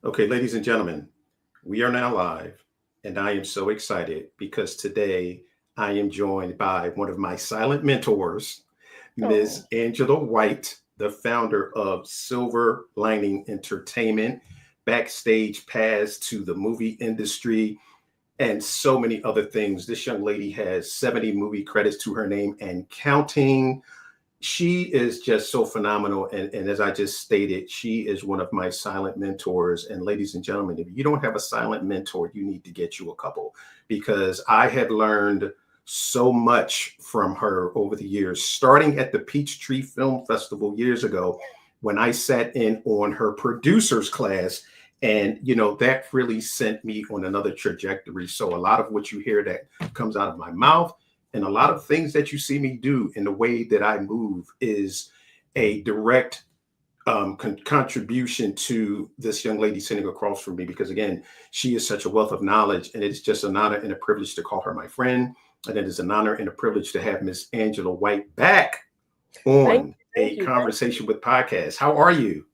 Okay, ladies and gentlemen, we are now live, and I am so excited because today I am joined by one of my silent mentors, Oh, Ms. Angela White, the founder of Silver Lining Entertainment, backstage pass to the movie industry, and so many other things. This young lady has 70 movie credits to her name and counting. She is just so phenomenal. And as I just stated, she is one of my silent mentors. And ladies and gentlemen, if you don't have a silent mentor, you need to get you a couple because I have learned so much from her over the years, starting at the Peachtree Film Festival years ago when I sat in on her producers class. And, that really sent me on another trajectory. So a lot of what you hear that comes out of my mouth and a lot of things that you see me do in the way that I move is a direct contribution to this young lady sitting across from me because, again, she is such a wealth of knowledge. And it's just an honor and a privilege to call her my friend. And it is an honor and a privilege to have Miss Angela White back thank on you, a thank you, thank you, conversation with podcast. How are you?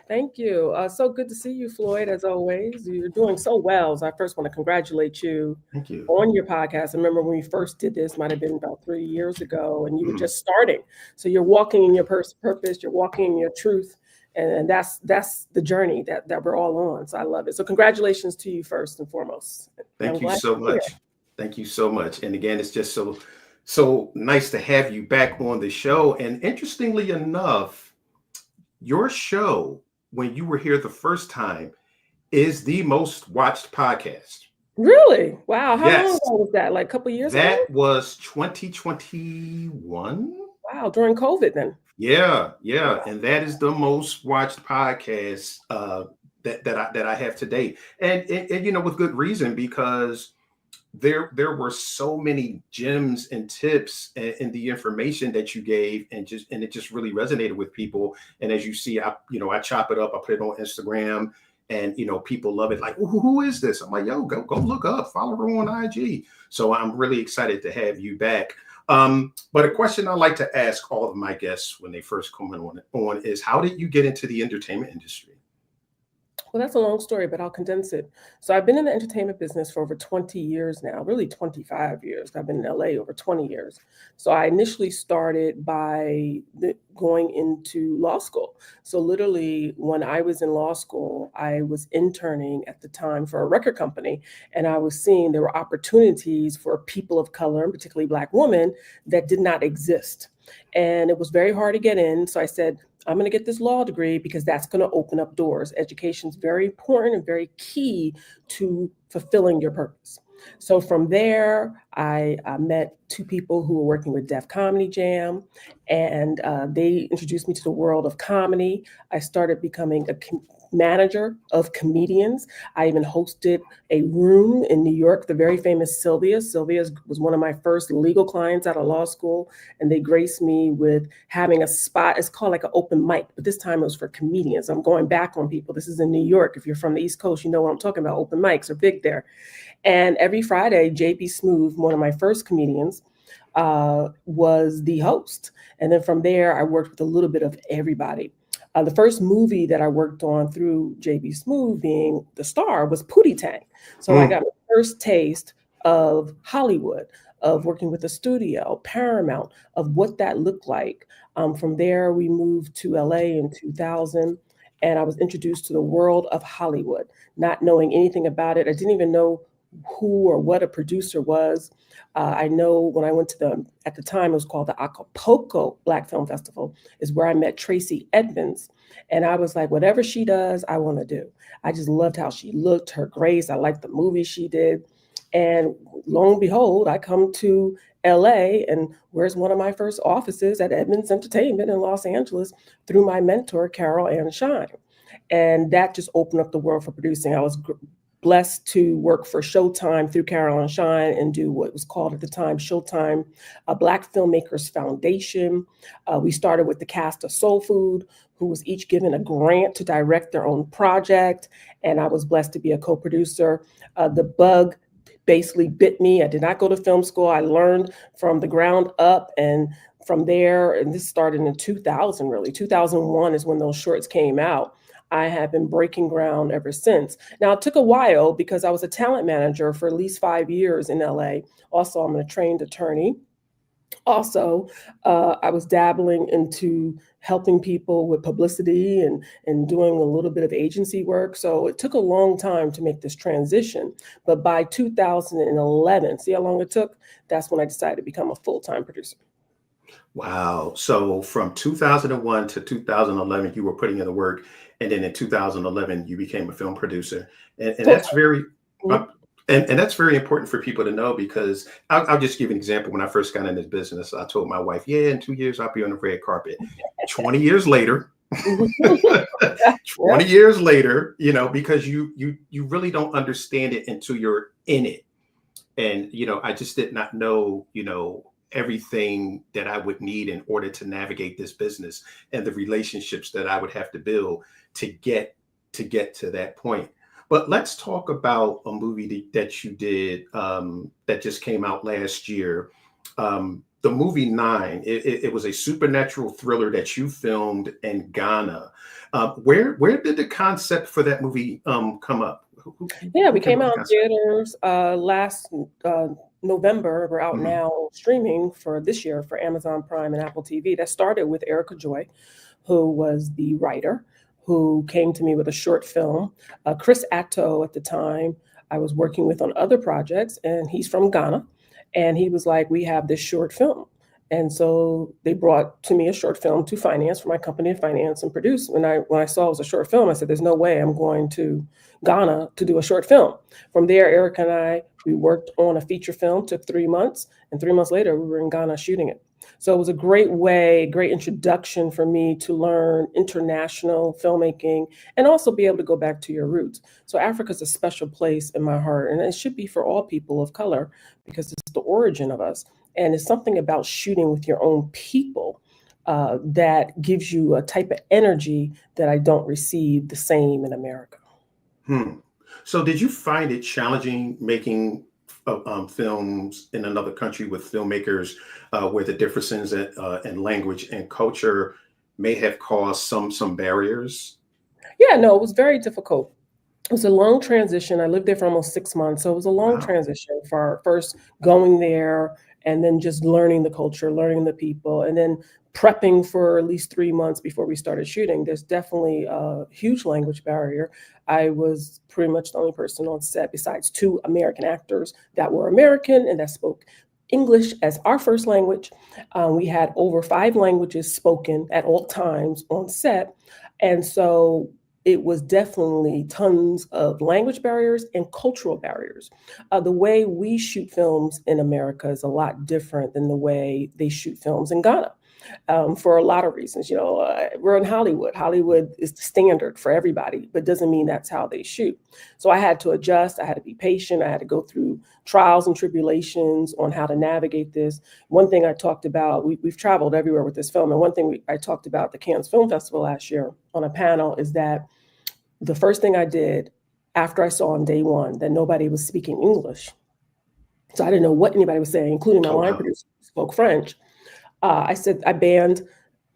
thank you. So good to see you, Floyd, as always. You're doing so well. So I first want to congratulate you Thank you. on your podcast. I remember when we first did this, might have been about 3 years ago, and you were Mhm. just starting. So you're walking in your purpose, you're walking in your truth. And that's the journey that we're all on. So I love it. So congratulations to you first and foremost. And I'm Thank you glad so you're here. much. Thank you so much. And again, it's just so nice to have you back on the show. And interestingly enough, your show when you were here the first time is the most watched podcast. Really? Wow. How long Yes, ago was that? Like a couple years ago? that was 2021. Wow, during COVID then. Yeah, and that is the most watched podcast that I have to date, and with good reason because there were so many gems and tips and the information that you gave and it just really resonated with people. And as you see, I chop it up, I put it on Instagram, and people love it, like, who is this? I'm like, yo, go look up, follow her on IG. So I'm really excited to have you back. But a question I like to ask all of my guests when they first come on is, how did you get into the entertainment industry? Well, that's a long story, but I'll condense it. So I've been in the entertainment business for over 20 years now, really 25 years. I've been in LA over 20 years. So I initially started by going into law school. So literally, when I was in law school, I was interning at the time for a record company, and I was seeing there were opportunities for people of color, and particularly Black women, that did not exist. And it was very hard to get in. So I said, I'm going to get this law degree because that's going to open up doors. Education is very important and very key to fulfilling your purpose. So from there, I met two people who were working with Def Comedy Jam, and they introduced me to the world of comedy. I started becoming a manager of comedians. I even hosted a room in New York, the very famous Sylvia. Sylvia was one of my first legal clients out of law school, and they graced me with having a spot. It's called like an open mic, but this time it was for comedians. I'm going back on people. This is in New York. If you're from the East Coast, you know what I'm talking about. Open mics are big there. And every Friday, JB Smoove, one of my first comedians, was the host. And then from there, I worked with a little bit of everybody. The first movie that I worked on through JB Smoove being the star was Pootie Tang. So I Mm. got my first taste of Hollywood, of working with a studio, Paramount, of what that looked like. From there, we moved to LA in 2000, and I was introduced to the world of Hollywood, not knowing anything about it. I didn't even know who or what a producer was. I know when I went to at the time, it was called the Acapulco Black Film Festival, is where I met Tracy Edmonds. And I was like, whatever she does, I want to do. I just loved how she looked, her grace. I liked the movie she did. And lo and behold, I come to LA, and where's one of my first offices at Edmonds Entertainment in Los Angeles through my mentor, Carol Ann Shine. And that just opened up the world for producing. I was blessed to work for Showtime through Carol and Shine and do what was called at the time Showtime Black Filmmakers Foundation. We started with the cast of Soul Food, who was each given a grant to direct their own project, and I was blessed to be a co-producer. The bug basically bit me. I did not go to film school. I learned from the ground up, and from there, and this started in 2000, really. 2001 is when those shorts came out. I have been breaking ground ever since. Now, it took a while because I was a talent manager for at least 5 years in LA. Also, I'm a trained attorney. Also, I was dabbling into helping people with publicity and doing a little bit of agency work. So it took a long time to make this transition. But by 2011, see how long it took? That's when I decided to become a full-time producer. Wow. So from 2001 to 2011, you were putting in the work, and then in 2011, you became a film producer, and Full that's time. very, Mhm. uh, and that's very important for people to know because I'll just give an example. When I first got in this business, I told my wife, "Yeah, in 2 years I'll be on the red carpet." 20 years later, Mhm. 20 Yep. years later, because you really don't understand it until you're in it. And I just did not know everything that I would need in order to navigate this business and the relationships that I would have to build to get to that point. But let's talk about a movie that you did, that just came out last year. The movie Nine. It was a supernatural thriller that you filmed in Ghana. Where did the concept for that movie come up? Yeah, Who we came came up with the out in concept? theaters last November. We're out Mhm. now streaming for this year for Amazon Prime and Apple TV. That started with Erica Joy, who was the writer, who came to me with a short film. Chris Atto at the time, I was working with on other projects, and he's from Ghana. And he was like, we have this short film. And so they brought to me a short film to finance for my company to finance and produce. When I saw it was a short film, I said, there's no way I'm going to Ghana to do a short film. From there, Eric and I, we worked on a feature film, took 3 months, and 3 months later, we were in Ghana shooting it. So it was a great way, great introduction for me to learn international filmmaking and also be able to go back to your roots. So Africa is a special place in my heart, and it should be for all people of color because it's the origin of us. And it's something about shooting with your own people that gives you a type of energy that I don't receive the same in America. Hmm. So, did you find it challenging making films in another country with filmmakers where the differences in language and culture may have caused some barriers? Yeah, no, it was very difficult. It was a long transition. I lived there for almost 6 months. So it was a long Wow. transition for first going there and then just learning the culture, learning the people, and then prepping for at least 3 months before we started shooting. There's definitely a huge language barrier. I was pretty much the only person on set besides two American actors that were American and that spoke English as our first language. We had over 5 languages spoken at all times on set. And so it was definitely tons of language barriers and cultural barriers. The way we shoot films in America is a lot different than the way they shoot films in Ghana, for a lot of reasons. We're in Hollywood. Hollywood is the standard for everybody, but doesn't mean that's how they shoot. So I had to adjust. I had to be patient. I had to go through trials and tribulations on how to navigate this. One thing I talked about, we've traveled everywhere with this film, and one thing I talked about at the Cannes Film Festival last year on a panel is that the first thing I did after I saw on day one that nobody was speaking English, so I didn't know what anybody was saying, including my Oh, line wow. producer who spoke French. I said I banned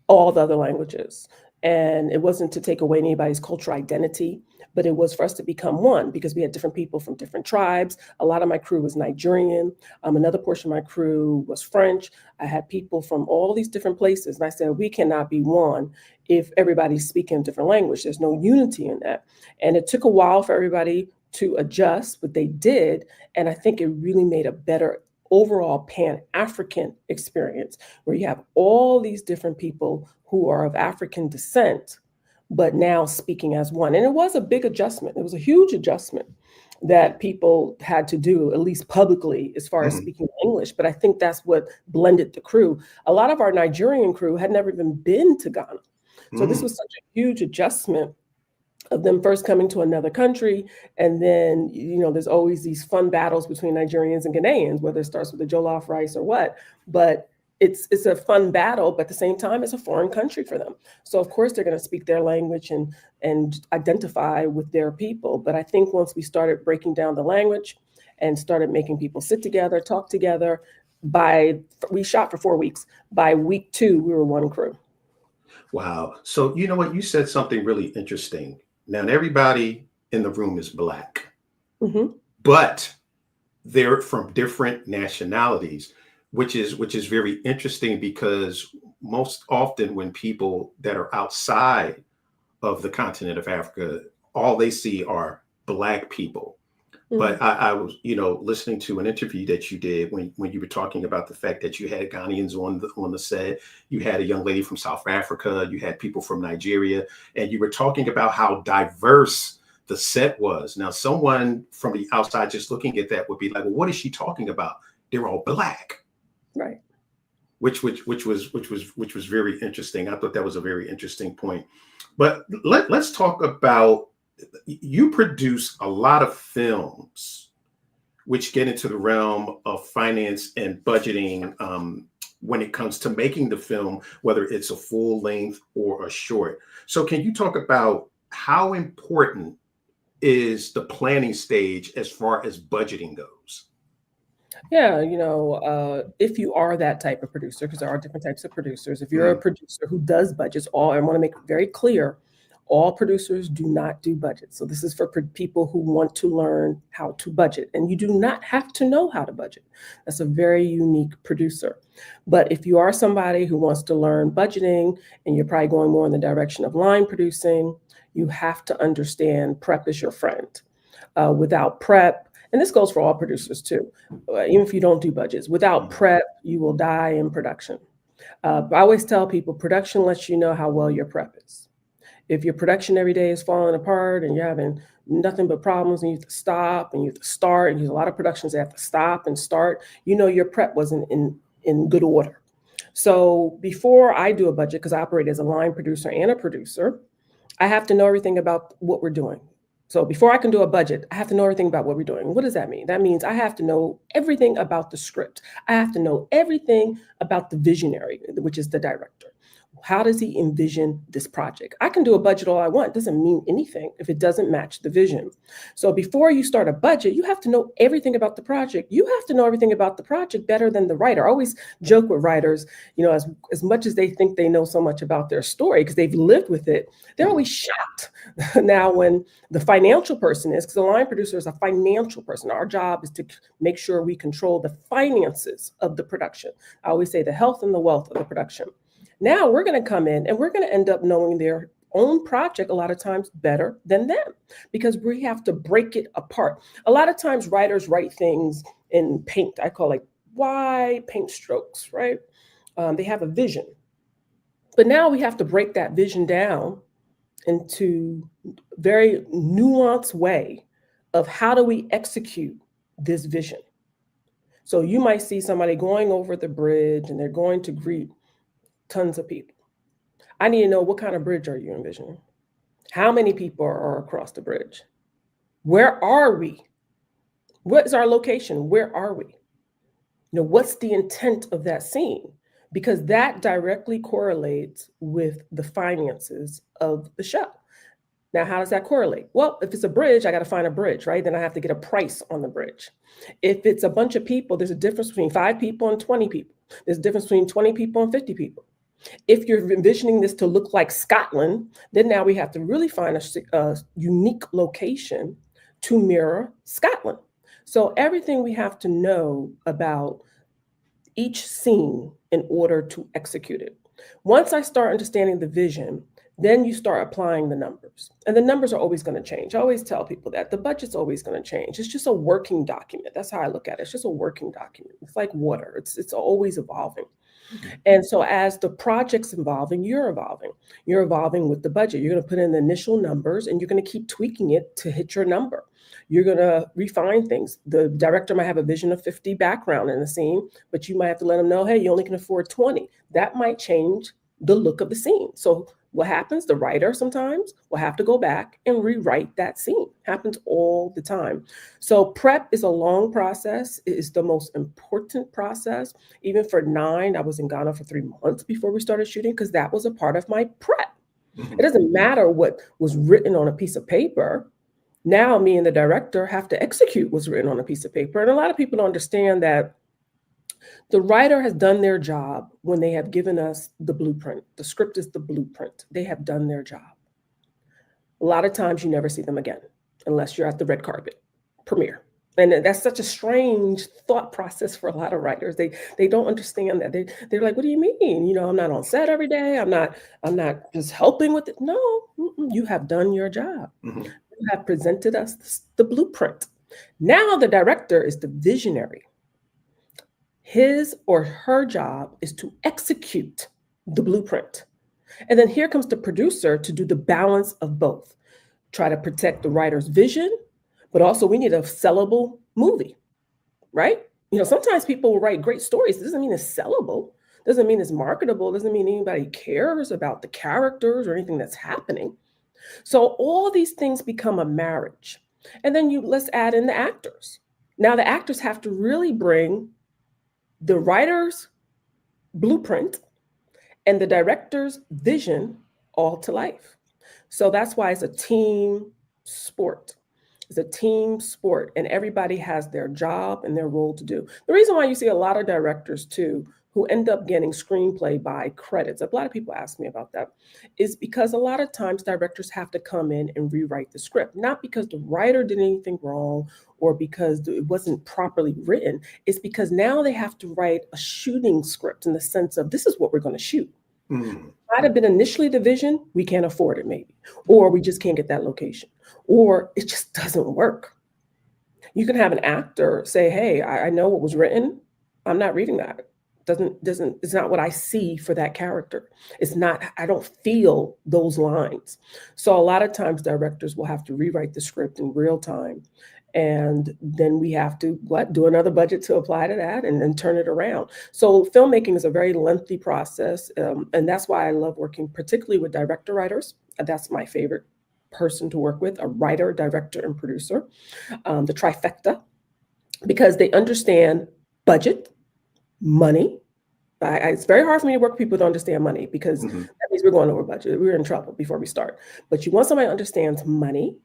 all the other languages. And it wasn't to take away anybody's cultural identity, but it was for us to become one because we had different people from different tribes. A lot of my crew was Nigerian. Another portion of my crew was French. I had people from all these different places. And I said, we cannot be one if everybody's speaking a different language. There's no unity in that. And it took a while for everybody to adjust, but they did. And I think it really made a better overall Pan-African experience where you have all these different people who are of African descent, but now speaking as one. And it was a big adjustment. It was a huge adjustment that people had to do, at least publicly, as far as Mhm. speaking English. But I think that's what blended the crew. A lot of our Nigerian crew had never even been to Ghana. So this Mm. was such a huge adjustment of them first coming to another country. And then, there's always these fun battles between Nigerians and Ghanaians, whether it starts with the jollof rice or what. But it's a fun battle, but at the same time, it's a foreign country for them. So of course they're going to speak their language and identify with their people. But I think once we started breaking down the language and started making people sit together, talk together, we shot for 4 weeks. By week 2, we were one crew. Wow. So, you know what? You said something really interesting. Now, everybody in the room is Black, Hmm. but they're from different nationalities, which is very interesting because most often when people that are outside of the continent of Africa, all they see are Black people. Hmm. But I was, listening to an interview that you did when you were talking about the fact that you had Ghanaians on the set, you had a young lady from South Africa, you had people from Nigeria, and you were talking about how diverse the set was. Now, someone from the outside just looking at that would be like, "Well, what is she talking about? They're all Black." Right. Which was very interesting. I thought that was a very interesting point. But let's talk about, you produce a lot of films which get into the realm of finance and budgeting, when it comes to making the film, whether it's a full length or a short. So can you talk about how important is the planning stage as far as budgeting goes? Yeah, if you are that type of producer, because there are different types of producers, if you're a Mm, producer who does budgets, I want to make it very clear, all producers do not do budgets. So this is for people who want to learn how to budget, and you do not have to know how to budget. That's a very unique producer. But if you are somebody who wants to learn budgeting and you're probably going more in the direction of line producing, you have to understand prep is your friend. Without prep, and this goes for all producers too, even if you don't do budgets, without mm, prep, you will die in production. I always tell people production lets you know how well your prep is. If your production every day is falling apart and you're having nothing but problems and you have to stop and you have to start, and there's a lot of productions that have to stop and start, your prep wasn't in good order. So before I do a budget, because I operate as a line producer and a producer, I have to know everything about what we're doing. So before I can do a budget, I have to know everything about what we're doing. What does that mean? That means I have to know everything about the script. I have to know everything about the visionary, which is the director. How does he envision this project? I can do a budget all I want. It doesn't mean anything if it doesn't match the vision. So before you start a budget, you have to know everything about the project. You have to know everything about the project better than the writer. I always joke with writers, as much as they think they know so much about their story because they've lived with it, they're mm, always shocked. Now, when the financial person is, because the line producer is a financial person, our job is to make sure we control the finances of the production. I always say the health and the wealth of the production. Now we're going to come in and we're going to end up knowing their own project a lot of times better than them because we have to break it apart. A lot of times writers write things in paint. I call it wide paint strokes, right? They have a vision. But now we have to break that vision down into very nuanced way of how do we execute this vision. So you might see somebody going over the bridge and they're going to greet tons of people. I need to know, what kind of bridge are you envisioning? How many people are across the bridge? Where are we? What is our location? Where are we? What's the intent of that scene? Because that directly correlates with the finances of the show. Now, how does that correlate? Well, if it's a bridge, I got to find a bridge, right? Then I have to get a price on the bridge. If it's a bunch of people, there's a difference between 5 people and 20 people. There's a difference between 20 people and 50 people. If you're envisioning this to look like Scotland, then now we have to really find a unique location to mirror Scotland. So everything we have to know about each scene in order to execute it. Once I start understanding the vision, then you start applying the numbers. And the numbers are always going to change. I always tell people that the budget's always going to change. It's just a working document. That's how I look at it. It's just a working document. It's like water. It's always evolving. And so as the project's evolving, you're evolving. You're evolving with the budget. You're going to put in the initial numbers and you're going to keep tweaking it to hit your number. You're going to refine things. The director might have a vision of 50 background in the scene, but you might have to let them know, hey, you only can afford 20. That might change the look of the scene. So what happens? The writer sometimes will have to go back and rewrite that scene. Happens all the time. So prep is a long process. It is the most important process. Even for 9, I was in Ghana for 3 months before we started shooting because that was a part of my prep. It mhm. doesn't matter what was written on a piece of paper. Now me and the director have to execute what's written on a piece of paper. And a lot of people don't understand that the writer has done their job when they have given us the blueprint. The script is the blueprint. They have done their job. A lot of times you never see them again unless you're at the red carpet premiere. And that's such a strange thought process for a lot of writers. They don't understand that. They're like, what do you mean? I'm not on set every day. I'm not just helping with it. No, you have done your job. Mhm. You have presented us the blueprint. Now the director is the visionary. His or her job is to execute the blueprint. And then here comes the producer to do the balance of both. Try to protect the writer's vision, but also we need a sellable movie, right? Sometimes people will write great stories. It doesn't mean it's sellable, doesn't mean it's marketable, doesn't mean anybody cares about the characters or anything that's happening. So all these things become a marriage. And then let's add in the actors. Now the actors have to really bring the writer's blueprint and the director's vision all to life. So that's why it's a team sport. It's a team sport, and everybody has their job and their role to do. The reason why you see a lot of directors too who end up getting screenplay by credits, a lot of people ask me about that, is because a lot of times directors have to come in and rewrite the script, not because the writer did anything wrong or because it wasn't properly written. It's because now they have to write a shooting script in the sense of this is what we're going to shoot. Mm. Might have been initially the vision, we can't afford it maybe, or we just can't get that location, or it just doesn't work. You can have an actor say, hey, I know what was written. I'm not reading that. It's not what I see for that character. I don't feel those lines. So a lot of times directors will have to rewrite the script in real time. And then we have to do another budget to apply to that and then turn it around. So filmmaking is a very lengthy process. And that's why I love working particularly with director writers. That's my favorite person to work with, a writer, director, and producer, the trifecta, because they understand budget, money. It's very hard for me to work with people who don't understand money because Mhm. that means we're going over budget. We're in trouble before we start. But you want somebody who understands money.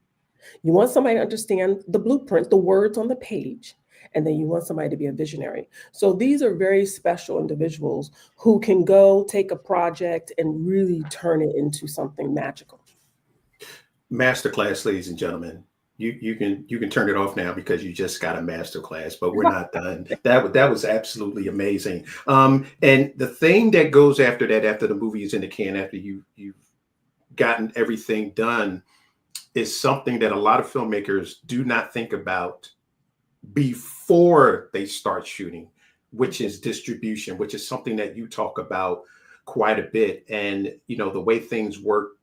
You want somebody to understand the blueprint, the words on the page, and then you want somebody to be a visionary. So these are very special individuals who can go take a project and really turn it into something magical. Masterclass, ladies and gentlemen. You can turn it off now because you just got a masterclass, but we're not done. That was absolutely amazing. And the thing that goes after that, after the movie is in the can, after you've gotten everything done, is something that a lot of filmmakers do not think about before they start shooting, which is distribution, which is something that you talk about quite a bit. And the way things work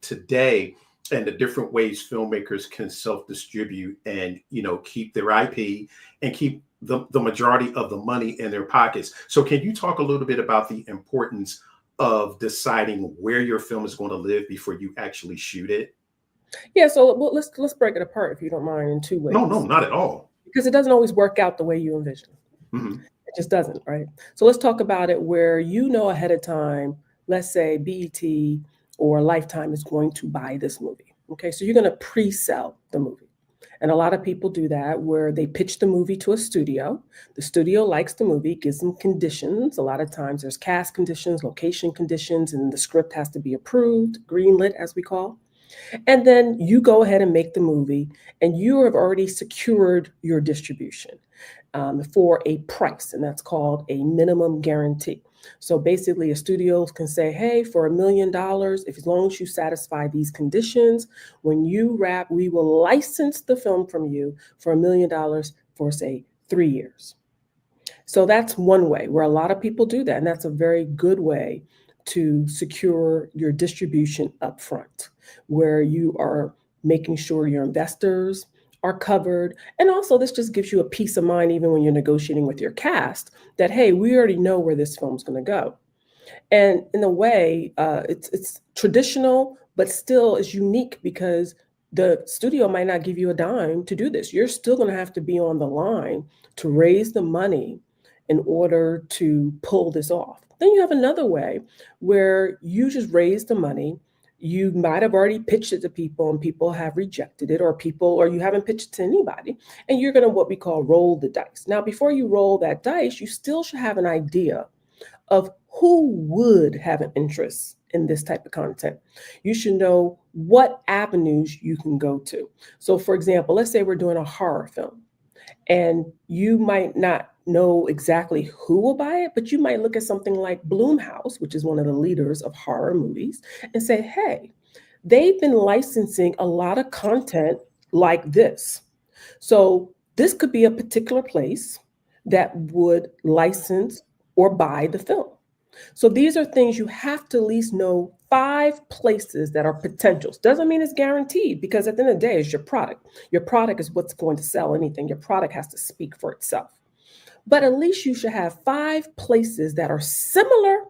today, and the different ways filmmakers can self-distribute and keep their IP and keep the majority of the money in their pockets. So can you talk a little bit about the importance of deciding where your film is going to live before you actually shoot it? Yeah, so let's break it apart if you don't mind in two No, no, ways, not at all. because it doesn't always work out the way you envision. Mhm. It just doesn't, right? So let's talk about it where ahead of time, let's say BET or Lifetime is going to buy this movie. Okay, so you're going to pre-sell the movie. And a lot of people do that where they pitch the movie to a studio. The studio likes the movie, gives them conditions. A lot of times there's cast conditions, location conditions, and the script has to be approved, greenlit as we call. And then you go ahead and make the movie, and you have already secured your distribution for a price, and that's called a minimum guarantee. So basically, a studio can say, hey, for $1 million, if as long as you satisfy these conditions, when you wrap, we will license the film from you for $1 million for, say, 3 years. So that's one way where a lot of people do that, and that's a very good way to secure your distribution upfront, where you are making sure your investors are covered. And also, this just gives you a peace of mind, even when you're negotiating with your cast, that, hey, we already know where this film's going to go. And in a way, it's traditional, but still is unique because the studio might not give you a dime to do this. You're still going to have to be on the line to raise the money in order to pull this off. Then you have another way where you just raise the money. You might have already pitched it to people and people have rejected it, or you haven't pitched it to anybody, and you're going to what we call roll the dice. Now, before you roll that dice, you still should have an idea of who would have an interest in this type of content. You should know what avenues you can go to. So, for example, let's say we're doing a horror film and you might not know exactly who will buy it, but you might look at something like Bloomhouse, which is one of the leaders of horror movies, and say, hey, they've been licensing a lot of content like this. So this could be a particular place that would license or buy the film. So these are things you have to at least know 5 places that are potentials. Doesn't mean it's guaranteed because at the end of the day, it's your product. Your product is what's going to sell anything. Your product has to speak for itself. But at least you should have 5 places that are similar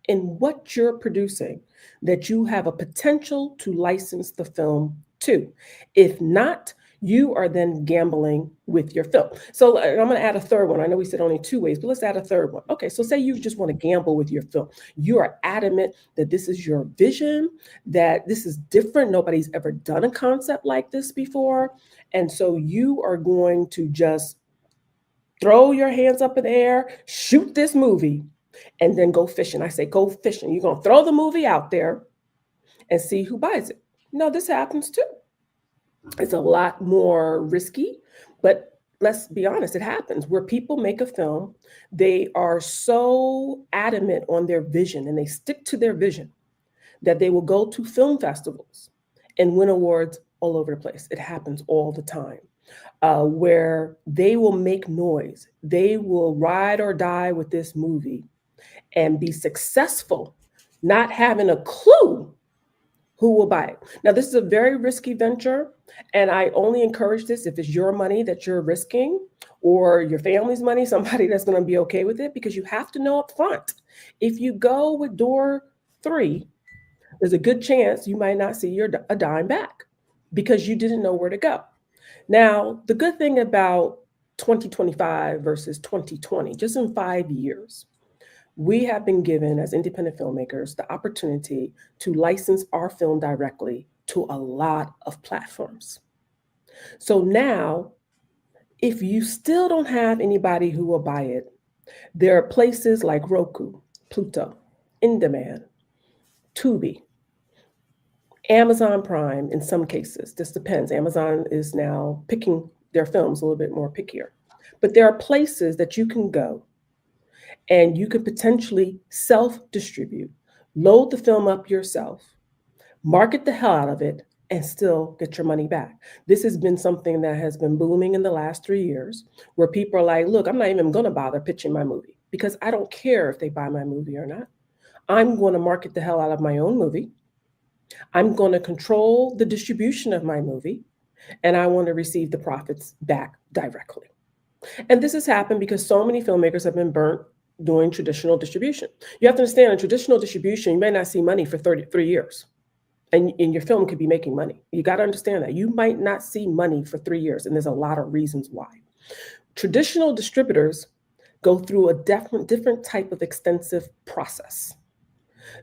in what you're producing that you have a potential to license the film to. If not, you are then gambling with your film. So I'm going to add a third one. I know we said only 2 ways, but let's add a third one. Okay, so say you just want to gamble with your film. You are adamant that this is your vision, that this is different. Nobody's ever done a concept like this before. And so you are going to just throw your hands up in the air, shoot this movie, and then go fishing. I say go fishing. You're going to throw the movie out there and see who buys it. No, this happens too. It's a lot more risky, but let's be honest, it happens where people make a film. They are so adamant on their vision and they stick to their vision that they will go to film festivals and win awards all over the place. It happens all the time. Where they will make noise. They will ride or die with this movie and be successful, not having a clue who will buy it. Now, this is a very risky venture, and I only encourage this if it's your money that you're risking or your family's money, somebody that's going to be okay with it, because you have to know up front. If you go with door 3, there's a good chance you might not see a dime back because you didn't know where to go. Now, the good thing about 2025 versus 2020, just in 5 years, we have been given as independent filmmakers the opportunity to license our film directly to a lot of platforms. So now, if you still don't have anybody who will buy it, there are places like Roku, Pluto, InDemand, Tubi, Amazon Prime in some cases. This depends. Amazon is now picking their films a little bit more pickier. But there are places that you can go and you could potentially self-distribute, load the film up yourself, market the hell out of it, and still get your money back. This has been something that has been booming in the last 3 years, where people are like, look, I'm not even going to bother pitching my movie because I don't care if they buy my movie or not. I'm going to market the hell out of my own movie. I'm going to control the distribution of my movie, and I want to receive the profits back directly. And this has happened because so many filmmakers have been burnt doing traditional distribution. You have to understand, in traditional distribution, you may not see money for 33 years. And your film could be making money. You got to understand that. You might not see money for 3 years, and there's a lot of reasons why. Traditional distributors go through a different type of extensive process.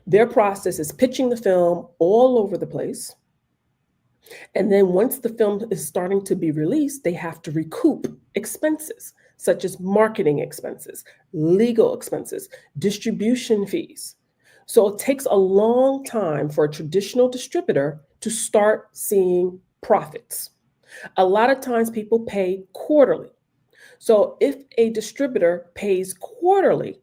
Their process is pitching the film all over the place. And then once the film is starting to be released, they have to recoup expenses, such as marketing expenses, legal expenses, distribution fees. So it takes a long time for a traditional distributor to start seeing profits. A lot of times people pay quarterly. So if a distributor pays quarterly,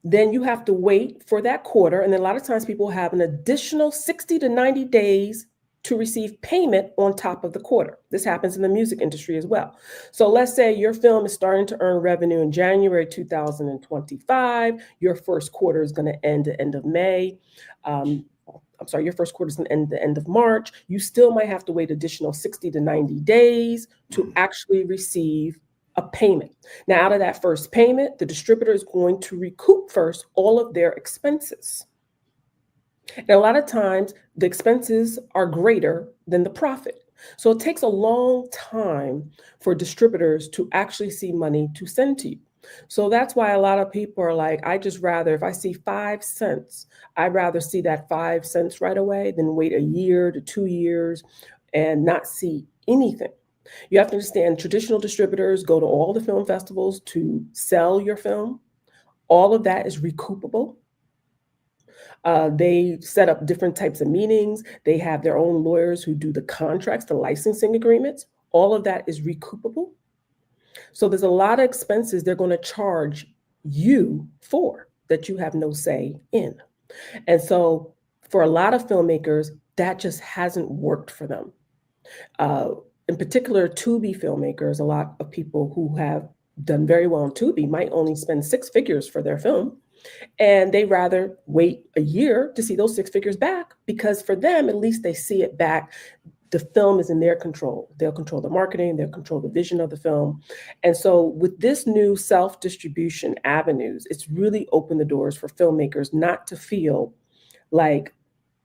then you have to wait for that quarter. And then a lot of times people have an additional 60 to 90 days to receive payment on top of the quarter. This happens in the music industry as well. So let's say your film is starting to earn revenue in January 2025. Your first quarter is going to end at the end of May. Your first quarter is going to end at the end of March. You still might have to wait additional 60 to 90 days to actually receive a payment. Now, out of that first payment, the distributor is going to recoup first all of their expenses. And a lot of times the expenses are greater than the profit. So it takes a long time for distributors to actually see money to send to you. So that's why a lot of people are like, I just rather, if I see 5 cents, I'd rather see that 5 cents right away than wait a year to 2 years and not see anything. You have to understand, traditional distributors go to all the film festivals to sell your film. All of that is recoupable. They set up different types of meetings. They have their own lawyers who do the contracts, the licensing agreements. All of that is recoupable. So there's a lot of expenses they're going to charge you for that you have no say in. And so for a lot of filmmakers, that just hasn't worked for them. In particular, Tubi filmmakers, a lot of people who have done very well on Tubi might only spend six figures for their film. And they rather wait a year to see those six figures back, because for them, at least they see it back. The film is in their control. They'll control the marketing, they'll control the vision of the film. And so with this new self-distribution avenues, it's really opened the doors for filmmakers not to feel like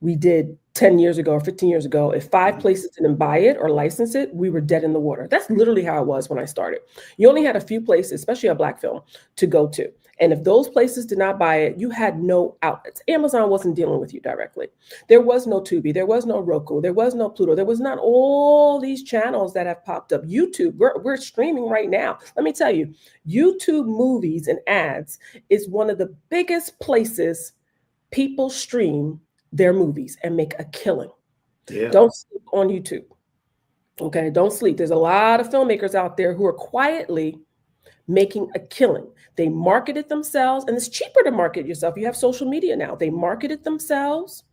we did 10 years ago or 15 years ago. If five places didn't buy it or license it, we were dead in the water. That's literally how it was when I started. You only had a few places, especially a Black film, to go to. And if those places did not buy it, you had no outlets. Amazon wasn't dealing with you directly. There was no Tubi, there was no Roku, there was no Pluto, there was not all these channels that have popped up. YouTube, we're streaming right now. Let me tell you, YouTube movies and ads is one of the biggest places people stream their movies and make a killing. Yeah. Don't sleep on YouTube. Okay, don't sleep. There's a lot of filmmakers out there who are quietly making a killing. They market it themselves, and it's cheaper to market yourself. You have social media now. They market it themselves.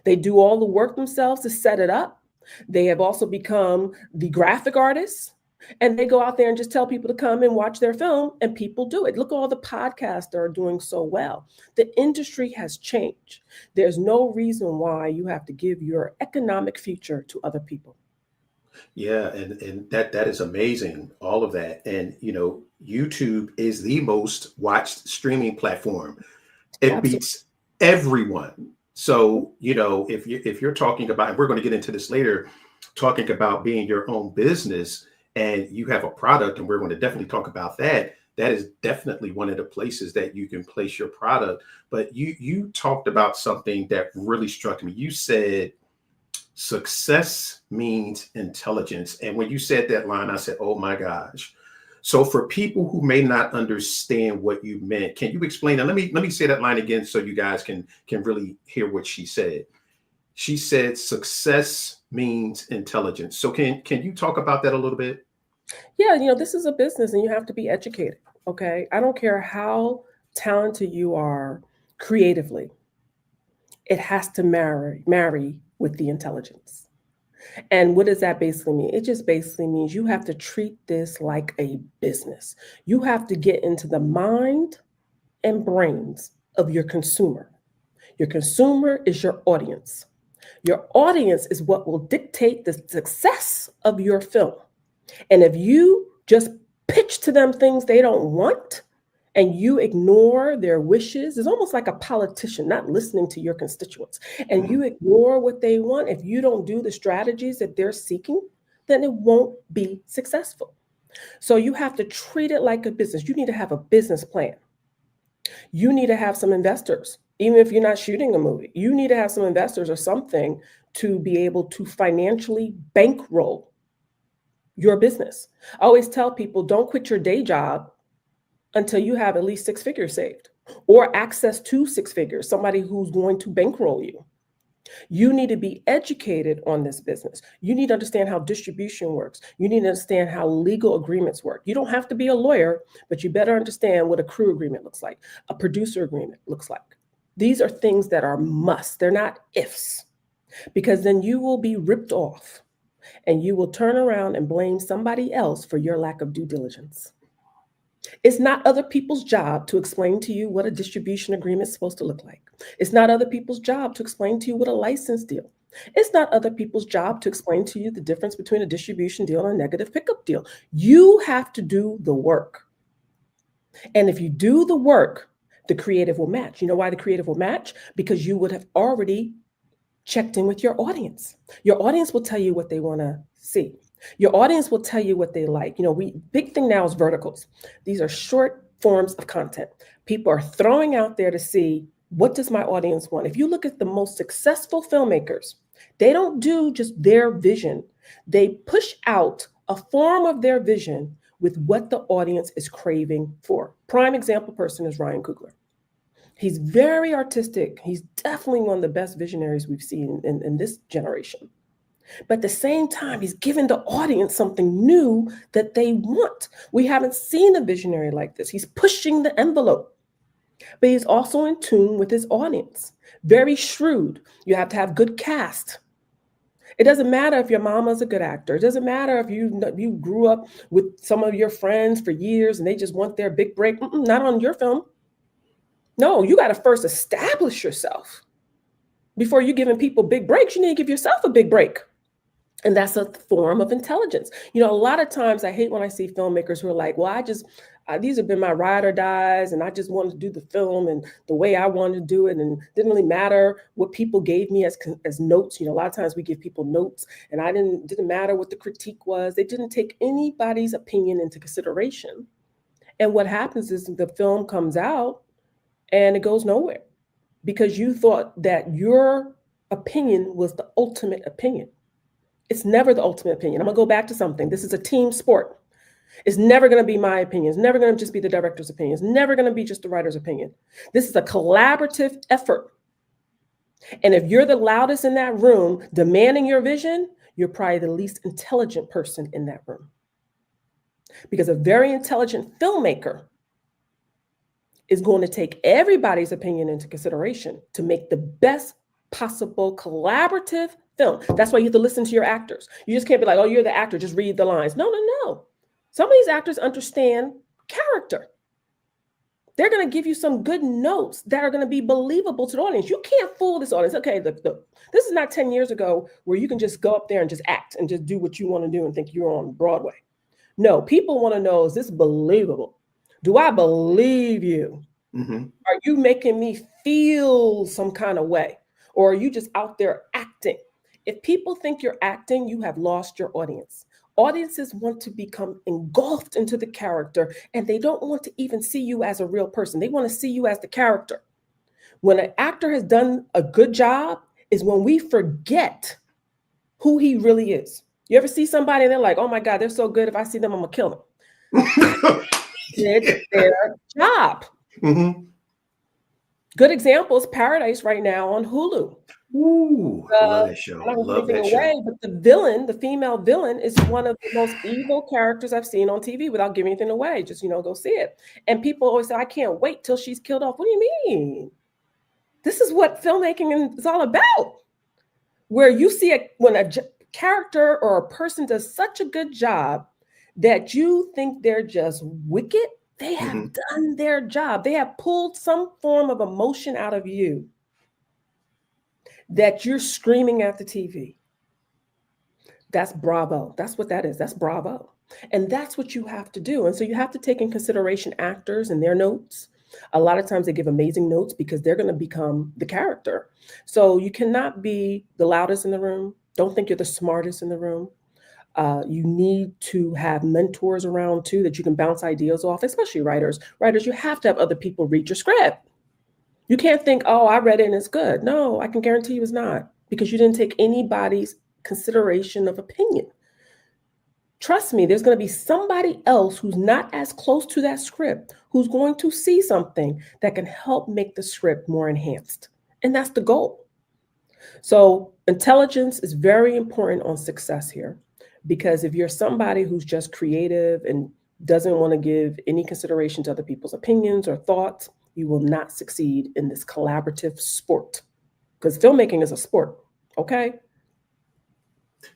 They do all the work themselves to set it up. They have also become the graphic artists, and they go out there and just tell people to come and watch their film, and people do it. Look at all the podcasts that are doing so well. The industry has changed. There's no reason why you have to give your economic future to other people. Yeah, and that is amazing, all of that. And YouTube is the most watched streaming platform. It Absolutely. beats everyone. So, if you're talking about, and we're going to get into this later, talking about being your own business and you have a product, and we're going to definitely talk about that. That is definitely one of the places that you can place your product. But you talked about something that really struck me. You said success means intelligence. And when you said that line, I said, oh my gosh. So for people who may not understand what you meant, can you explain? And let me say that line again so you guys can really hear what she said. She said success means intelligence. So can you talk about that a little bit? Yeah, this is a business and you have to be educated. Okay. I don't care how talented you are creatively. It has to marry with the intelligence. And what does that basically mean? It just basically means you have to treat this like a business. You have to get into the mind and brains of your consumer. Your consumer is your audience. Your audience is what will dictate the success of your film. And if you just pitch to them things they don't want, and you ignore their wishes, it's almost like a politician not listening to your constituents, and you ignore what they want. If you don't do the strategies that they're seeking, then it won't be successful. So you have to treat it like a business. You need to have a business plan. You need to have some investors. Even if you're not shooting a movie, you need to have some investors or something to be able to financially bankroll your business. I always tell people, don't quit your day job until you have at least six figures saved or access to six figures, somebody who's going to bankroll you. You need to be educated on this business. You need to understand how distribution works. You need to understand how legal agreements work. You don't have to be a lawyer, but you better understand what a crew agreement looks like, a producer agreement looks like. These are things that are musts. They're not ifs, because then you will be ripped off and you will turn around and blame somebody else for your lack of due diligence. It's not other people's job to explain to you what a distribution agreement is supposed to look like. It's not other people's job to explain to you what a license deal. It's not other people's job to explain to you the difference between a distribution deal and a negative pickup deal. You have to do the work. And if you do the work, the creative will match. You know why the creative will match? Because you would have already checked in with your audience. Your audience will tell you what they want to see. Your audience will tell you what they like. Big thing now is verticals. These are short forms of content. People are throwing out there to see, what does my audience want? If you look at the most successful filmmakers, they don't do just their vision. They push out a form of their vision with what the audience is craving for. Prime example person is Ryan Coogler. He's very artistic. He's definitely one of the best visionaries we've seen in this generation. But at the same time, he's giving the audience something new that they want. We haven't seen a visionary like this. He's pushing the envelope, but he's also in tune with his audience. Very shrewd. You have to have good cast. It doesn't matter if your mama's a good actor. It doesn't matter if you grew up with some of your friends for years and they just want their big break. Not on your film. No, you got to first establish yourself. Before you're giving people big breaks, you need to give yourself a big break. And that's a form of intelligence. You know, a lot of times I hate when I see filmmakers who are like, well, these have been my ride or dies, and I just wanted to do the film and the way I wanted to do it, and it didn't really matter what people gave me as notes. You know, a lot of times we give people notes, and didn't matter what the critique was. They didn't take anybody's opinion into consideration. And what happens is the film comes out and it goes nowhere because you thought that your opinion was the ultimate opinion. It's never the ultimate opinion. I'm going to go back to something. This is a team sport. It's never going to be my opinion. It's never going to just be the director's opinion. It's never going to be just the writer's opinion. This is a collaborative effort. And if you're the loudest in that room demanding your vision, you're probably the least intelligent person in that room. Because a very intelligent filmmaker is going to take everybody's opinion into consideration to make the best possible collaborative film. That's why you have to listen to your actors. You just can't be like, oh, you're the actor, just read the lines. No. Some of these actors understand character. They're going to give you some good notes that are going to be believable to the audience. You can't fool this audience. Okay, this is not 10 years ago where you can just go up there and just act and just do what you want to do and think you're on Broadway. No, people want to know, is this believable? Do I believe you? Mm-hmm. Are you making me feel some kind of way? Or are you just out there acting? If people think you're acting, you have lost your audience. Audiences want to become engulfed into the character, and they don't want to even see you as a real person. They want to see you as the character. When an actor has done a good job is when we forget who he really is. You ever see somebody and they're like, oh my God, they're so good. If I see them, I'm going to kill them. Did their job. Mm-hmm. Good example is Paradise right now on Hulu. Ooh, love that show. I don't give anything away, but the female villain, is one of the most evil characters I've seen on TV without giving anything away. Just, go see it. And people always say, I can't wait till she's killed off. What do you mean? This is what filmmaking is all about. Where you see when a character or a person does such a good job that you think they're just wicked, they have done their job. They have pulled some form of emotion out of you that you're screaming at the TV. That's bravo. That's what that is. That's bravo. And that's what you have to do. And so you have to take in consideration actors and their notes. A lot of times they give amazing notes because they're going to become the character. So you cannot be the loudest in the room. Don't think you're the smartest in the room. You need to have mentors around too that you can bounce ideas off, especially writers. Writers, you have to have other people read your script. You can't think, oh, I read it and it's good. No, I can guarantee you it's not, because you didn't take anybody's consideration of opinion. Trust me, there's going to be somebody else who's not as close to that script, who's going to see something that can help make the script more enhanced. And that's the goal. So intelligence is very important on success here, because if you're somebody who's just creative and doesn't want to give any consideration to other people's opinions or thoughts, you will not succeed in this collaborative sport, because filmmaking is a sport. Okay.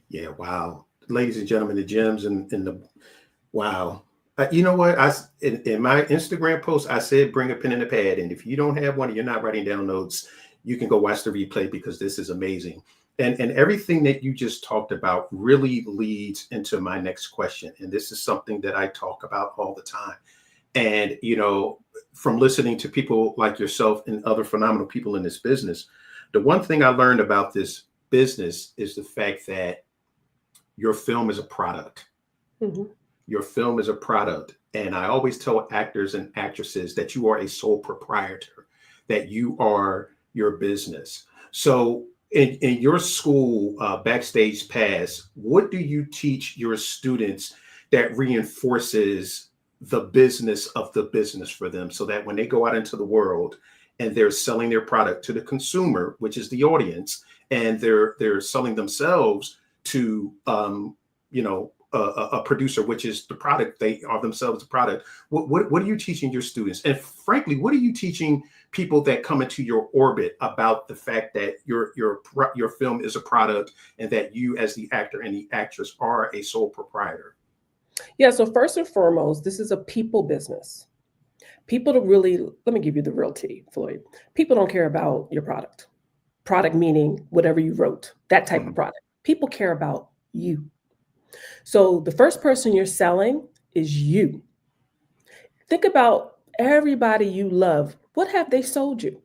Yeah. Wow. Ladies and gentlemen, the gems and the wow. You know what? In my Instagram post, I said, bring a pen and a pad. And if you don't have one and you're not writing down notes, you can go watch the replay, because this is amazing. And everything that you just talked about really leads into my next question. And this is something that I talk about all the time. And, from listening to people like yourself and other phenomenal people in this business, the one thing I learned about this business is the fact that your film is a product. Mm-hmm. Your film is a product. And I always tell actors and actresses that you are a sole proprietor, that you are your business. So in your school, Backstage Pass, what do you teach your students that reinforces the business of the business for them, so that when they go out into the world and they're selling their product to the consumer, which is the audience, and they're selling themselves to a producer, which is the product. They are themselves the product. What are you teaching your students? And frankly, what are you teaching people that come into your orbit about the fact that your film is a product and that you as the actor and the actress are a sole proprietor? Yeah, so first and foremost, this is a people business. People don't really, let me give you the real tea, Floyd. People don't care about your product. Product meaning whatever you wrote, that type of product. People care about you. So the first person you're selling is you. Think about everybody you love. What have they sold you?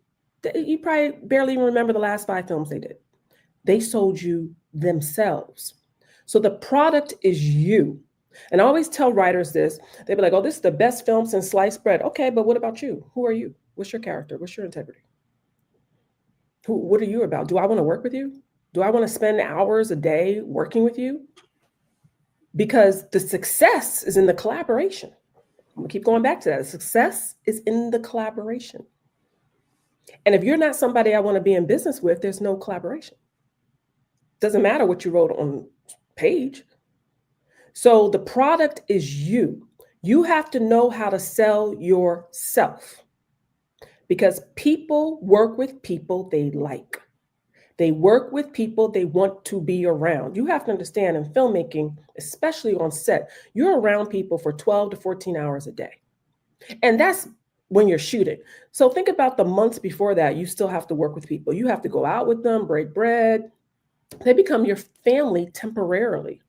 You probably barely even remember the last 5 films they did. They sold you themselves. So the product is you. And I always tell writers this. They be like, oh, this is the best film since sliced bread. Okay, but what about you? Who are you? What's your character? What's your integrity? What are you about? Do I want to work with you? Do I want to spend hours a day working with you? Because the success is in the collaboration. I'm going to keep going back to that. The success is in the collaboration. And if you're not somebody I want to be in business with, there's no collaboration. Doesn't matter what you wrote on page. So the product is you. You have to know how to sell yourself, because people work with people they like. They work with people they want to be around. You have to understand, in filmmaking, especially on set, you're around people for 12 to 14 hours a day. And that's when you're shooting. So think about the months before that. You still have to work with people. You have to go out with them, break bread. They become your family temporarily.